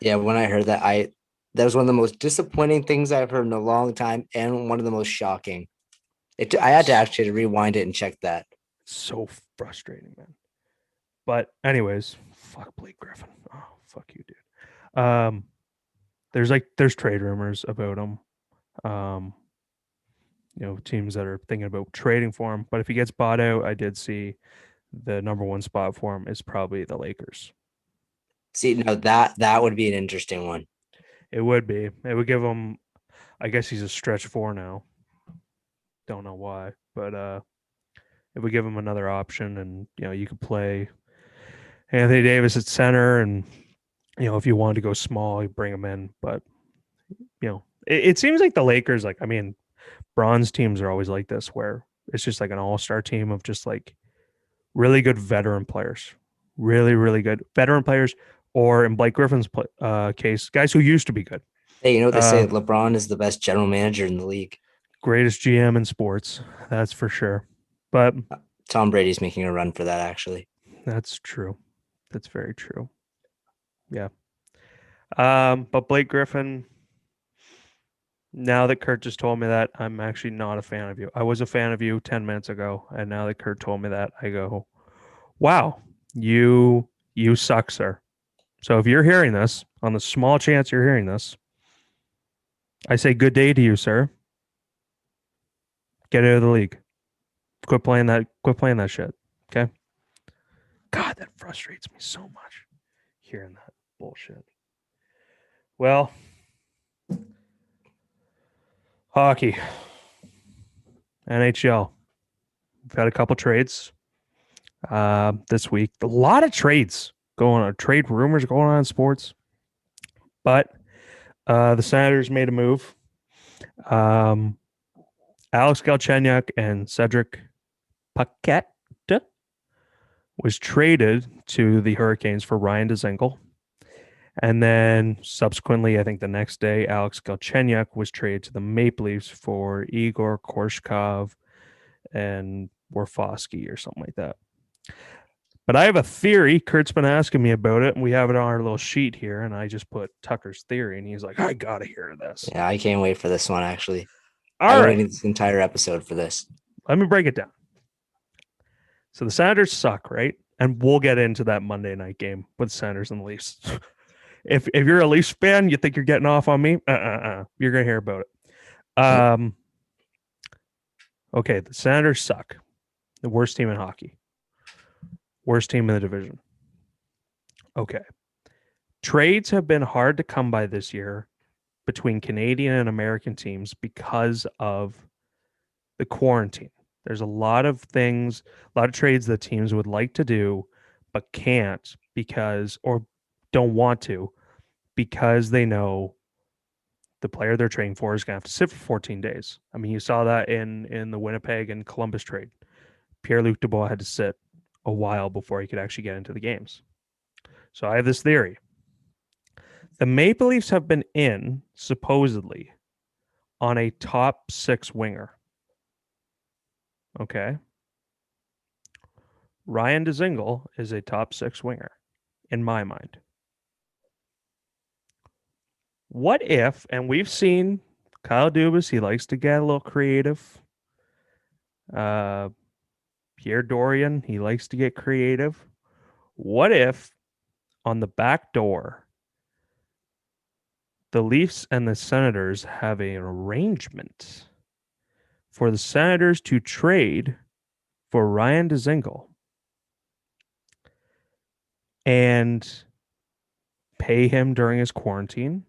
Yeah, when I heard that, that was one of the most disappointing things I've heard in a long time, and one of the most shocking. I had to actually rewind it and check that. So frustrating, man. But anyways, fuck Blake Griffin. Oh, fuck you, dude. There's trade rumors about him. Teams that are thinking about trading for him. But if he gets bought out, I did see the number one spot for him is probably the Lakers. See, no, that would be an interesting one. It would be. It would give him. I guess he's a stretch four now. Don't know why, but it would give him another option, and you could play Anthony Davis at center, and if you wanted to go small, you bring him in. But it seems like the Lakers, like, I mean, bronze teams are always like this, where it's just like an all-star team of just like really good veteran players, really, really good veteran players, or in Blake Griffin's case, guys who used to be good. Hey, you know what they say? LeBron is the best general manager in the league. Greatest GM in sports, that's for sure. But Tom Brady's making a run for that, actually. That's true. That's very true. Yeah. But Blake Griffin, now that Kurt just told me that, I'm actually not a fan of you. I was a fan of you 10 minutes ago, and now that Kurt told me that, I go, wow, You suck, sir. So if you're hearing this, on the small chance you're hearing this, I say good day to you, sir. Get out of the league. Quit playing that shit. Okay? God, that frustrates me so much hearing that bullshit. Well, hockey. NHL. We've had a couple trades this week. A lot of trades going on, trade rumors going on in sports. But the Senators made a move. Alex Galchenyuk and Cedric Paquette was traded to the Hurricanes for Ryan Dzingel. And then subsequently, I think the next day, Alex Galchenyuk was traded to the Maple Leafs for Igor Korshkov and Warfowski or something like that. But I have a theory. Kurt's been asking me about it, and we have it on our little sheet here. And I just put Tucker's theory, and he's like, I got to hear this. Yeah, I can't wait for this one, actually. I've been waiting this entire episode for this. Let me break it down. So the Senators suck, right? And we'll get into that Monday night game with the Senators and the Leafs. If you're a Leafs fan, you think you're getting off on me? You're going to hear about it. Okay, the Senators suck. The worst team in hockey. Worst team in the division. Okay. Trades have been hard to come by this year between Canadian and American teams because of the quarantine. There's a lot of things, a lot of trades that teams would like to do, but can't because, or don't want to, because they know the player they're trading for is going to have to sit for 14 days. I mean, you saw that in the Winnipeg and Columbus trade. Pierre-Luc Dubois had to sit a while before he could actually get into the games. So I have this theory. The Maple Leafs have been in, supposedly, on a top 6 winger. Okay. Ryan Dzingel is a top 6 winger, in my mind. What if, and we've seen Kyle Dubas, he likes to get a little creative. Pierre Dorian, he likes to get creative. What if, on the back door, the Leafs and the Senators have an arrangement for the Senators to trade for Ryan Dzingel and pay him during his quarantine?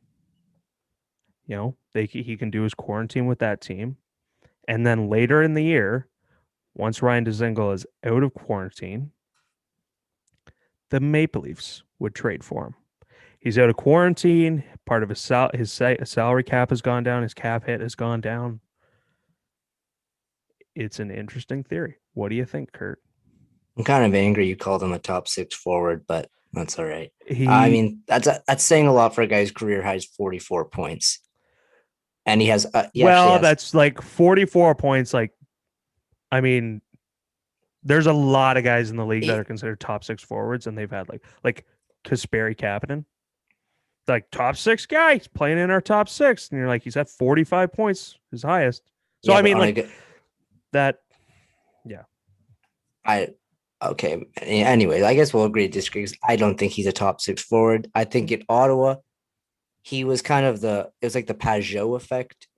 You know, he can do his quarantine with that team. And then later in the year, once Ryan Dzingel is out of quarantine, the Maple Leafs would trade for him. He's out of quarantine. Part of his salary cap has gone down. His cap hit has gone down. It's an interesting theory. What do you think, Kurt? I'm kind of angry you called him a top 6 forward, but that's all right. I mean, that's saying a lot for a guy whose career high is 44 points. And he has... that's like 44 points. Like, I mean, there's a lot of guys in the league that are considered top 6 forwards, and they've had like Kasperi Kapanen. Like, top 6 guy, he's playing in our top 6. And you're like, he's at 45 points, his highest. So, I mean, like... That, yeah. Okay. Anyway, I guess we'll agree to disagree because I don't think he's a top 6 forward. I think in Ottawa, he was kind of it was like the Pajot effect.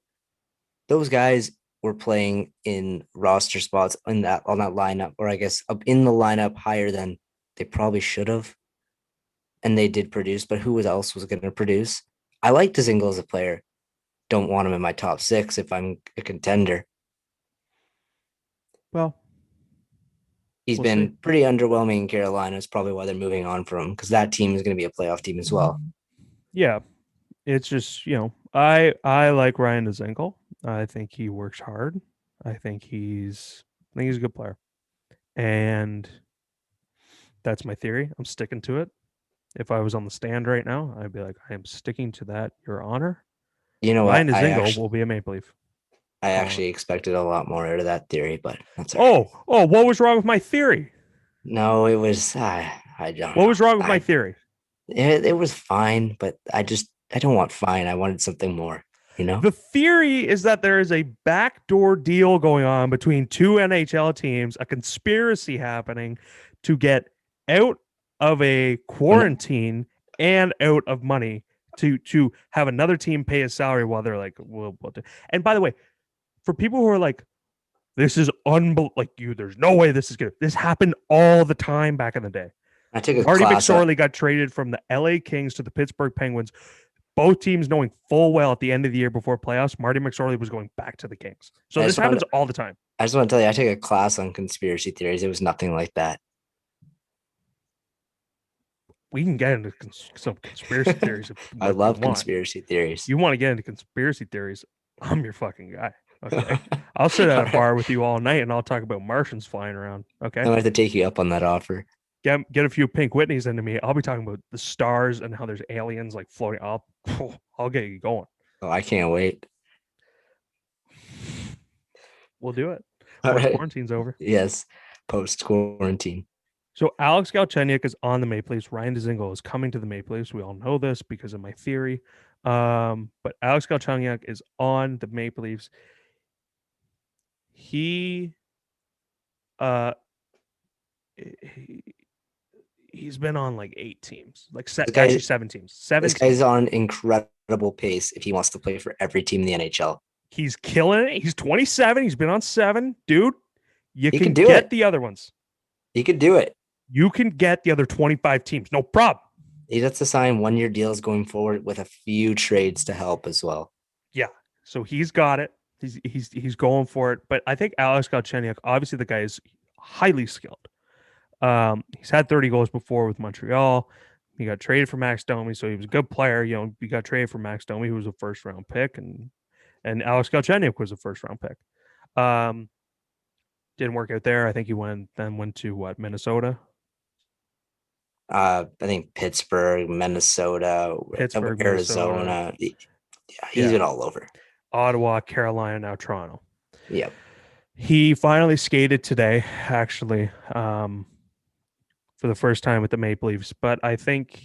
Those guys were playing in roster spots on that lineup, or I guess up in the lineup higher than they probably should have. And they did produce, but who else was going to produce? I like Dzingel as a player. Don't want him in my top 6 if I'm a contender. Well, he's been pretty underwhelming in Carolina. It's probably why they're moving on from him, because that team is going to be a playoff team as well. Yeah. It's just, I like Ryan Dzingel. I think he works hard. I think he's a good player. And that's my theory. I'm sticking to it. If I was on the stand right now, I'd be like, I am sticking to that, Your Honor. You know Ryan Dzingel will be a Maple Leaf. I actually expected a lot more out of that theory, but that's all right. Oh, what was wrong with my theory? No, it was, I don't know. What was wrong with my theory? It was fine, but I don't want fine. I wanted something more, The theory is that there is a backdoor deal going on between 2 NHL teams, a conspiracy happening to get out of a quarantine and out of money to have another team pay his salary while they're like, well, and by the way, for people who are like, this is there's no way this is good. This happened all the time back in the day. I took a Marty class. McSorley got traded from the LA Kings to the Pittsburgh Penguins. Both teams knowing full well at the end of the year before playoffs, Marty McSorley was going back to the Kings. So this happens all the time. I just want to tell you, I took a class on conspiracy theories. It was nothing like that. We can get into some conspiracy theories. I love conspiracy theories. You want to get into conspiracy theories? I'm your fucking guy. Okay. I'll sit at a bar with you all night and I'll talk about Martians flying around. Okay. I'll have to take you up on that offer. Get a few Pink Whitneys into me. I'll be talking about the stars and how there's aliens like floating. I'll get you going. Oh, I can't wait. We'll do it. Quarantine's over. Yes. Post quarantine. So Alex Galchenyuk is on the Maple Leafs. Ryan Dzingel is coming to the Maple Leafs. We all know this because of my theory. But Alex Galchenyuk is on the Maple Leafs. He's been on like 8 teams, actually 7 teams. This guy's on incredible pace if he wants to play for every team in the NHL. He's killing it. He's 27. He's been on 7. Dude, you can get the other ones. He could do it. You can get the other 25 teams. No problem. He has to sign 1-year deals going forward with a few trades to help as well. Yeah. So he's got it. He's going for it. But I think Alex Galchenyuk, obviously the guy is highly skilled. He's had 30 goals before with Montreal. He got traded for Max Domi, so he was a good player. You know, he got traded for Max Domi, who was a first-round pick, and Alex Galchenyuk was a first-round pick. Didn't work out there. I think he went to Minnesota. I think Pittsburgh, Minnesota, Arizona. Minnesota. He's been all over. Ottawa, Carolina, now Toronto. Yep. He finally skated today, actually, for the first time with the Maple Leafs. But I think,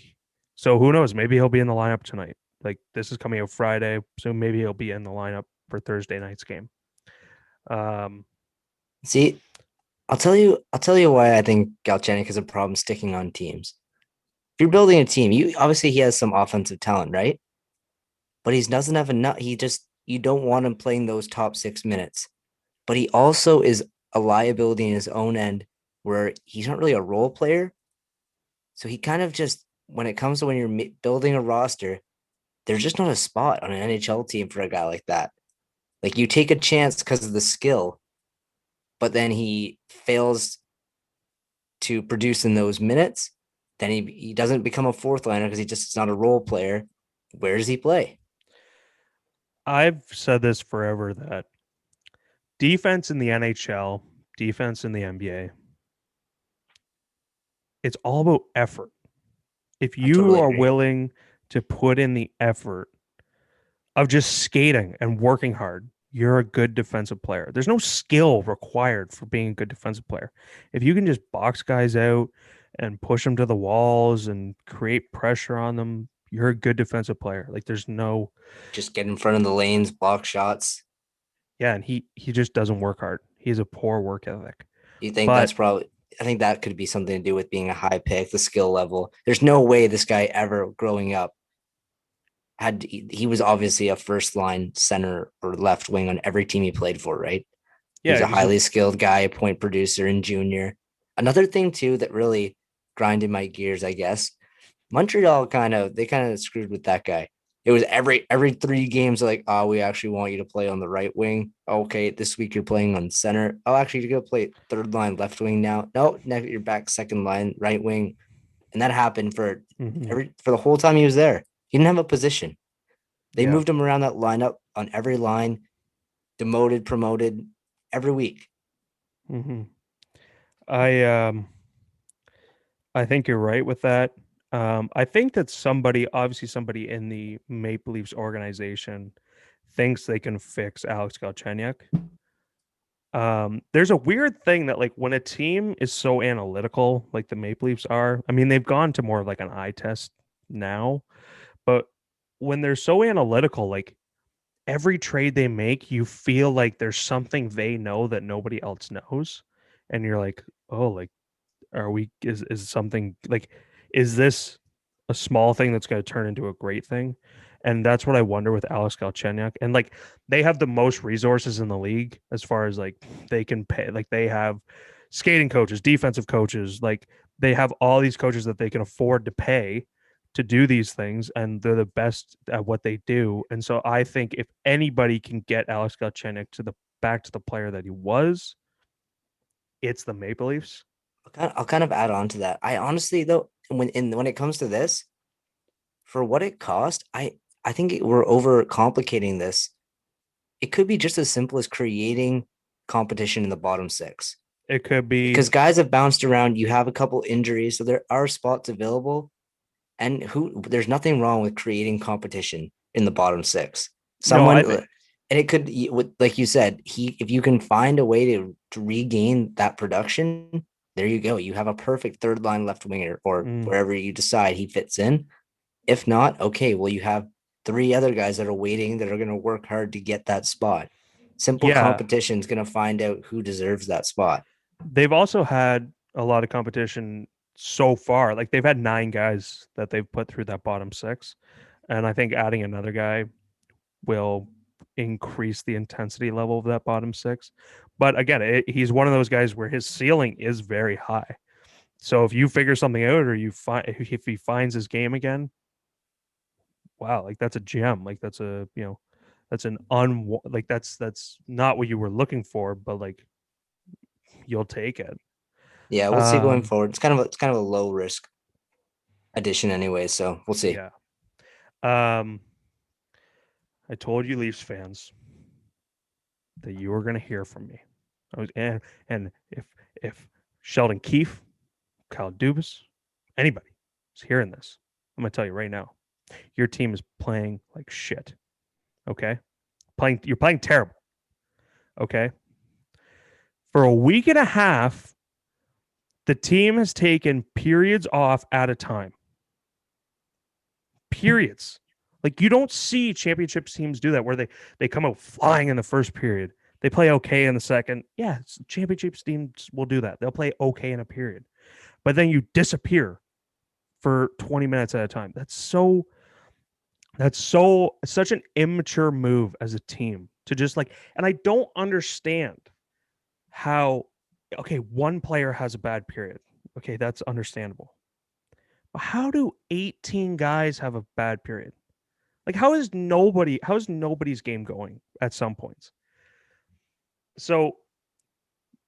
so who knows? Maybe he'll be in the lineup tonight. Like, this is coming out Friday, so maybe he'll be in the lineup for Thursday night's game. See, I'll tell you why I think Galchenyuk has a problem sticking on teams. If you're building a team, obviously he has some offensive talent, right? But he doesn't have enough. You don't want him playing those top 6 minutes. But he also is a liability in his own end where he's not really a role player. So he kind of just, when it comes to when you're building a roster, there's just not a spot on an NHL team for a guy like that. Like, you take a chance because of the skill, but then he fails to produce in those minutes. Then he doesn't become a fourth liner because it's not a role player. Where does he play? I've said this forever that defense in the NHL, defense in the NBA, it's all about effort. If you are willing to put in the effort of just skating and working hard, you're a good defensive player. There's no skill required for being a good defensive player. If you can just box guys out and push them to the walls and create pressure on them, you're a good defensive player. Like, there's no... Just get in front of the lanes, block shots. Yeah, and he just doesn't work hard. He has a poor work ethic. You think that's probably... I think that could be something to do with being a high pick, the skill level. There's no way this guy ever growing up he was obviously a first line center or left wing on every team he played for, right? Yeah, he's a highly skilled guy, a point producer in junior. Another thing too that really grinded my gears, I guess, Montreal kind of screwed with that guy. It was every 3 games like, we actually want you to play on the right wing. Okay, this week you're playing on center. Oh, actually you're gonna play third line left wing now. No, next you're back second line right wing, and that happened for the whole time he was there. He didn't have a position. They moved him around that lineup on every line, demoted, promoted every week. Mm-hmm. I think you're right with that. I think that somebody in the Maple Leafs organization thinks they can fix Alex Galchenyuk. There's a weird thing that, like, when a team is so analytical, like the Maple Leafs are, I mean, they've gone to more of like an eye test now, but when they're so analytical, like, every trade they make, you feel like there's something they know that nobody else knows. And you're like, oh, like, Are we is something like is this a small thing that's going to turn into a great thing? And that's what I wonder with Alex Galchenyuk. And like they have the most resources in the league as far as like they can pay. Like they have skating coaches, defensive coaches. Like they have all these coaches that they can afford to pay to do these things, and they're the best at what they do. And so I think if anybody can get Alex Galchenyuk to the back to the player that he was, it's the Maple Leafs. I'll kind of add on to that. I honestly though, when it comes to this, for what it cost, I think we're over complicating this. It could be just as simple as creating competition in the bottom six. It could be Because guys have bounced around. You have a couple injuries, so there are spots available. And there's nothing wrong with creating competition in the bottom six. Someone, and it could, like you said, if you can find a way to regain that production, there you go. You have a perfect third line left winger, or wherever you decide he fits in. If not, okay, well, you have three other guys that are waiting that are going to work hard to get that spot. Simple competition is going to find out who deserves that spot. They've also had a lot of competition so far. Like they've had 9 guys that they've put through that bottom 6. And I think adding another guy will increase the intensity level of that bottom 6. But again, he's one of those guys where his ceiling is very high. So if you figure something out, or if he finds his game again, wow, like that's a gem. Like that's a, that's that's not what you were looking for, but like you'll take it. Yeah, we'll see going forward. It's kind of a low risk addition anyway, so we'll see. Yeah. I told you, Leafs fans, that you were going to hear from me. And if Sheldon Keefe, Kyle Dubas, anybody is hearing this, I'm going to tell you right now, your team is playing like shit. Okay? You're playing terrible. Okay? For a week and a half, the team has taken periods off at a time. Periods. Like you don't see championship teams do that, where they come out flying in the first period. They play okay in the second. Yeah, championship teams will do that. They'll play okay in a period. But then you disappear for 20 minutes at a time. That's such an immature move as a team to just like, and I don't understand how, okay, one player has a bad period. Okay, that's understandable. But how do 18 guys have a bad period? Like how is nobody's game going at some points? So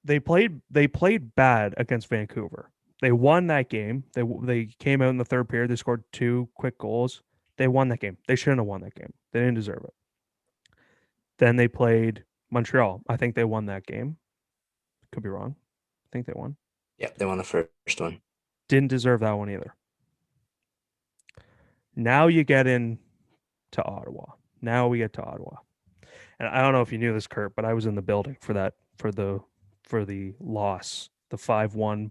they played bad against Vancouver. They won that game. They came out in the third period. They scored 2 quick goals. They won that game. They shouldn't have won that game. They didn't deserve it. Then they played Montreal. I think they won that game. Could be wrong. I think they won. Yep, they won the first one. Didn't deserve that one either. Now you get in to Ottawa. Now we get to Ottawa. And I don't know if you knew this, Kurt, but I was in the building for the loss, the 5-1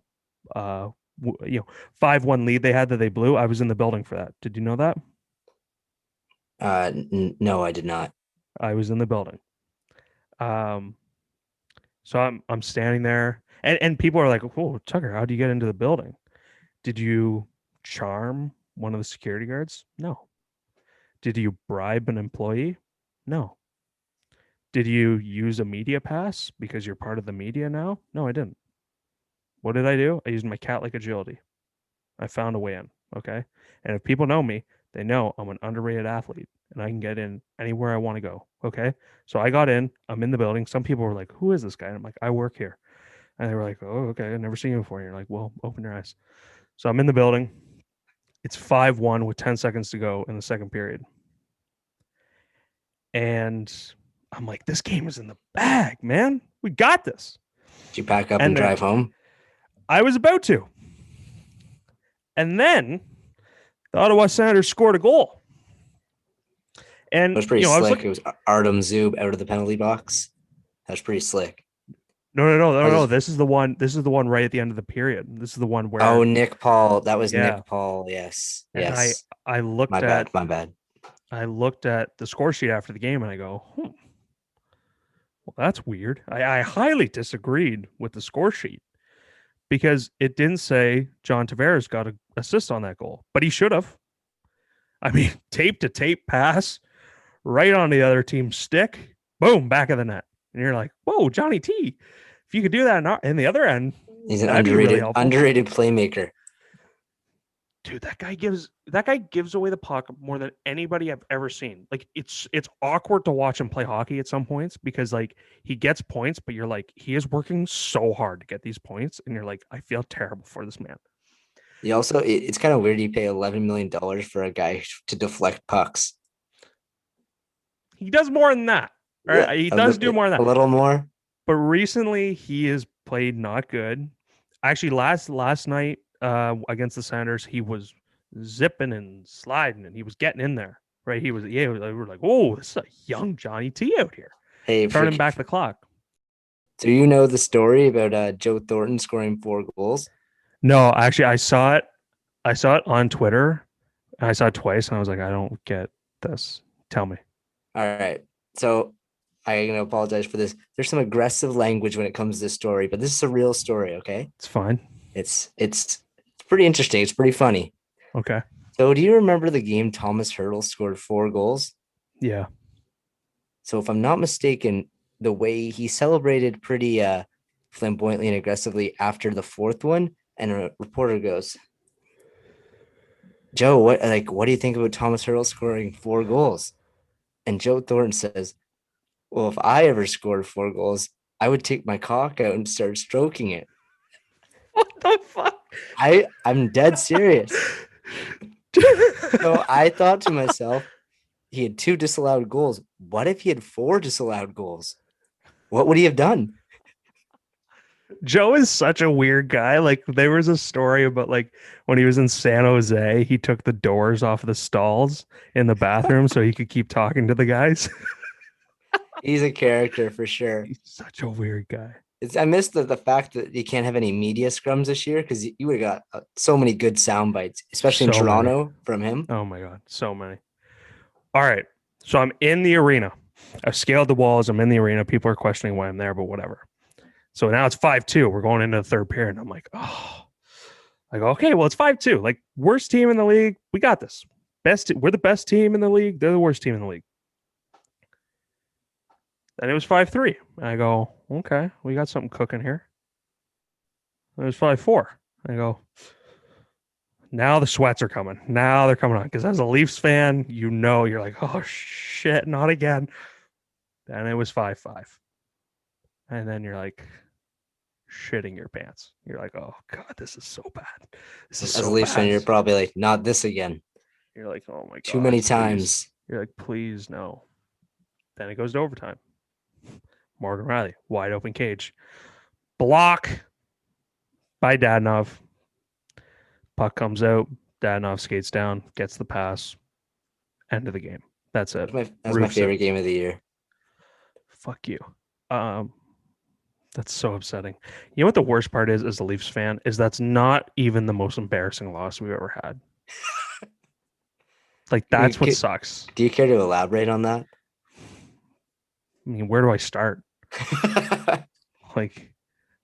5-1 lead they had that they blew. I was in the building for that. Did you know that? No, I did not. I was in the building. So I'm standing there, and people are like, "Oh, Tucker, how do you get into the building? Did you charm one of the security guards? No. Did you bribe an employee? No. Did you use a media pass because you're part of the media now? No, I didn't. What did I do? I used my cat-like agility. I found a way in, okay? And if people know me, they know I'm an underrated athlete and I can get in anywhere I want to go, okay? So I got in. I'm in the building. Some people were like, who is this guy? And I'm like, I work here. And they were like, oh, okay, I've never seen you before. And you're like, well, open your eyes. So I'm in the building. It's 5-1 with 10 seconds to go in the second period. And I'm like, this game is in the bag, man. We got this. Did you pack up and drive home? I was about to. And then the Ottawa Senators scored a goal. And it was pretty slick. It was Artem Zub out of the penalty box. That was pretty slick. No. This is the one right at the end of the period. This is the one where. Oh, Nick Paul. That was Nick Paul. Yes. And yes. I looked my at. My bad. I looked at the score sheet after the game and I go, well, that's weird. I highly disagreed with the score sheet because it didn't say John Tavares got an assist on that goal, but he should have. I mean, tape to tape pass right on the other team's stick, boom, back of the net. And you're like, whoa, Johnny T. If you could do that in the other end, he's an underrated playmaker. Dude, that guy gives away the puck more than anybody I've ever seen. Like it's awkward to watch him play hockey at some points because like he gets points, but you're like, he is working so hard to get these points, and you're like, I feel terrible for this man. He also, it's kind of weird you pay $11 million for a guy to deflect pucks. He does more than that. Yeah, he does do more than that. A little more. But recently he has played not good. Actually, last night against the Sounders, he was zipping and sliding, and he was getting in there. Right? We were like, "Oh, this is a young Johnny T out here." Hey, turning back the clock. Do you know the story about Joe Thornton scoring 4 goals? No, actually, I saw it. I saw it on Twitter. I saw it twice, and I was like, "I don't get this. Tell me." All right. So I'm going to apologize for this. There's some aggressive language when it comes to this story, but this is a real story, okay? It's fine. It's pretty interesting. It's pretty funny. Okay. So do you remember the game Thomas Hertl scored 4 goals? Yeah. So if I'm not mistaken, the way he celebrated pretty flamboyantly and aggressively after the 4th one, and a reporter goes, Joe, what do you think about Thomas Hertl scoring 4 goals? And Joe Thornton says, well, if I ever scored 4 goals, I would take my cock out and start stroking it. What the fuck? I'm dead serious. So I thought to myself, he had 2 disallowed goals. What if he had 4 disallowed goals? What would he have done? Joe is such a weird guy. Like there was a story about like when he was in San Jose, he took the doors off of the stalls in the bathroom so he could keep talking to the guys. He's a character for sure. He's such a weird guy. I missed the fact that you can't have any media scrums this year because you would have got so many good sound bites, especially in Toronto from him. Oh my God, so many. All right, so I'm in the arena. I've scaled the walls. I'm in the arena. People are questioning why I'm there, but whatever. So now it's 5-2. We're going into the third period. And I'm like, oh, I go, okay, well, it's 5-2. Like, worst team in the league. We got this. We're the best team in the league. They're the worst team in the league. Then it was 5-3. And I go, okay, we got something cooking here. It was 5-4. I go, now the sweats are coming. Now they're coming on. Because as a Leafs fan, you're like, oh, shit, not again. Then it was 5-5. And then you're like, shitting your pants. You're like, oh God, this is so bad. This is as a Leafs fan, you're probably like, not this again. You're like, oh my God, too many times. You're like, please no. Then it goes to overtime. Morgan Riley, wide open cage, block by Dadonov. Puck comes out. Dadonov skates down, gets the pass. End of the game. That's it. That's my favorite game of the year. Fuck you. That's so upsetting. You know what the worst part is as a Leafs fan is that's not even the most embarrassing loss we've ever had. Like that's what sucks. Do you care to elaborate on that? I mean, where do I start? Like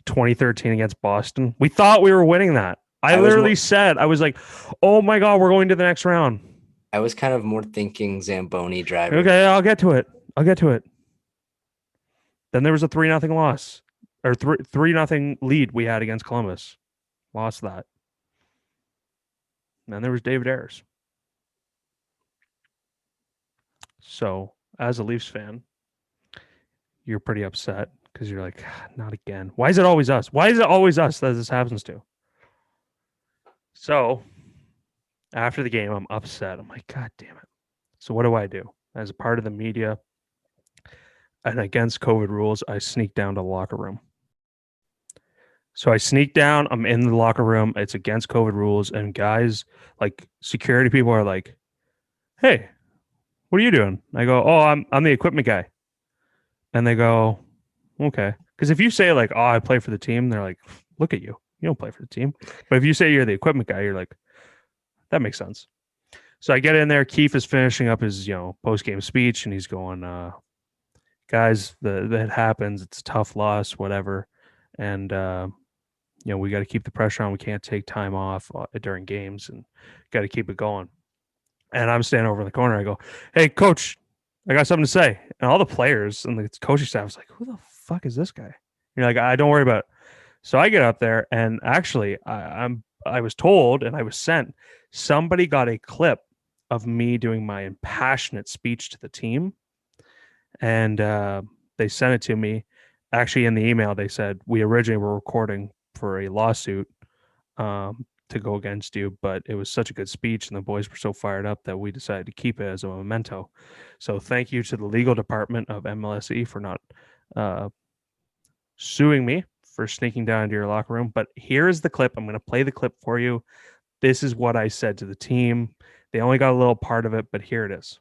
2013 against Boston. We thought we were winning that. I literally said, I was like, oh my God, we're going to the next round. I was kind of more thinking Zamboni driver. Okay, I'll get to it. Then there was a 3-0 loss. Or 3-0 lead we had against Columbus. Lost that. And then there was David Ayres. So, as a Leafs fan, you're pretty upset because you're like, not again. Why is it always us? Why is it always us that this happens to? So, after the game, I'm upset. I'm like, God damn it. So, what do I do? As a part of the media and against COVID rules, I sneak down to the locker room. So I sneak down. I'm in the locker room. It's against COVID rules. And guys, like security people are like, hey, what are you doing? I go, oh, I'm the equipment guy. And they go, okay. Because if you say like, oh, I play for the team, they're like, look at you. You don't play for the team. But if you say you're the equipment guy, you're like, that makes sense. So I get in there. Keefe is finishing up his, post-game speech, and he's going, guys, that happens. It's a tough loss, whatever. And, we got to keep the pressure on. We can't take time off during games, and got to keep it going. And I'm standing over in the corner. I go, "Hey, coach, I got something to say." And all the players and the coaching staff was like, "Who the fuck is this guy?" You're like, "I don't worry about it." So I get up there, and actually, I was told, and I was sent. Somebody got a clip of me doing my impassionate speech to the team, and they sent it to me. Actually, in the email, they said we originally were recording for a lawsuit to go against you, but it was such a good speech, and the boys were so fired up that we decided to keep it as a memento. So thank you to the legal department of MLSE for not suing me for sneaking down into your locker room. But here is the clip. I'm going to play the clip for you. This is what I said to the team. They only got a little part of it, but here it is.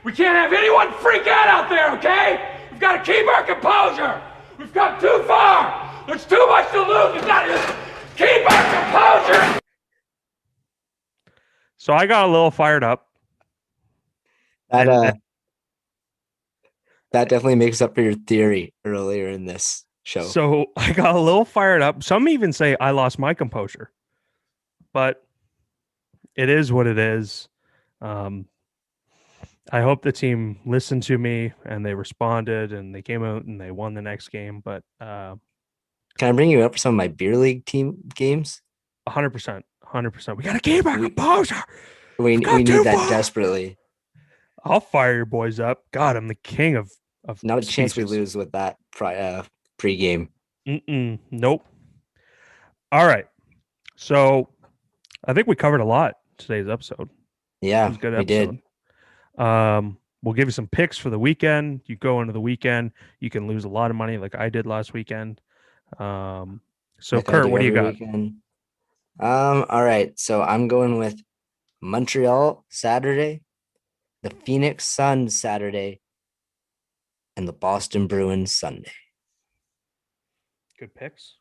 We can't have anyone freak out there, okay? We've got to keep our composure. We've come too far. There's too much to lose. We've got to just keep our composure. So I got a little fired up. That definitely makes up for your theory earlier in this show. So I got a little fired up. Some even say I lost my composure, but it is what it is. I hope the team listened to me and they responded and they came out and they won the next game. But can I bring you up for some of my beer league team games? 100%. We got to keep our composure. We need that desperately. I'll fire your boys up. God, I'm the king of not a chance we lose with that pregame. Nope. All right. So I think we covered a lot today's episode. Yeah, we did. We'll give you some picks for the weekend. You go into the weekend, you can lose a lot of money like I did last weekend. So like Kurt, what do you got? Weekend. All right. So I'm going with Montreal Saturday, the Phoenix Suns Saturday, and the Boston Bruins Sunday. Good picks.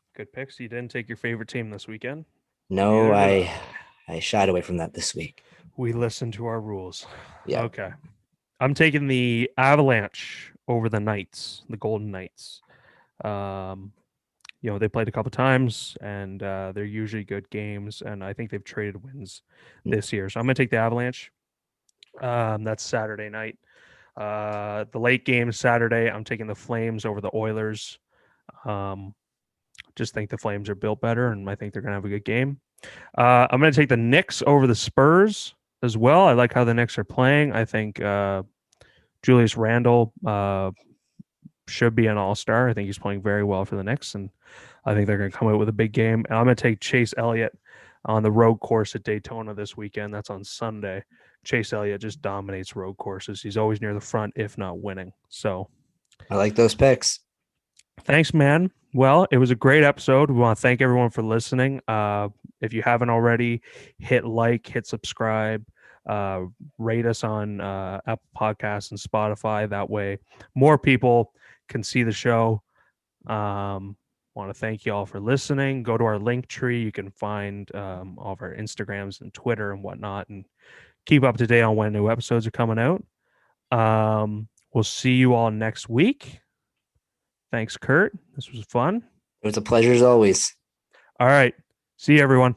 You didn't take your favorite team this weekend? No, I shied away from that this week. We listened to our rules. Yeah. Okay. I'm taking the Avalanche over the Knights, the Golden Knights. They played a couple times, and they're usually good games, and I think they've traded wins this year. So I'm going to take the Avalanche. That's Saturday night. The late game Saturday, I'm taking the Flames over the Oilers. Just think the Flames are built better, and I think they're going to have a good game. I'm going to take the Knicks over the Spurs as well. I like how the Knicks are playing. I think Julius Randle should be an all-star. I think he's playing very well for the Knicks, and I think they're going to come out with a big game. And I'm going to take Chase Elliott on the road course at Daytona this weekend. That's on Sunday. Chase Elliott just dominates road courses. He's always near the front, if not winning. So I like those picks. Thanks, man. Well, it was a great episode. We want to thank everyone for listening. If you haven't already, hit like, hit subscribe, rate us on Apple Podcasts and Spotify. That way more people can see the show. Want to thank you all for listening. Go to our link tree. You can find all of our Instagrams and Twitter and whatnot, and keep up to date on when new episodes are coming out. We'll see you all next week. Thanks, Kurt. This was fun. It was a pleasure as always. All right. See you, everyone.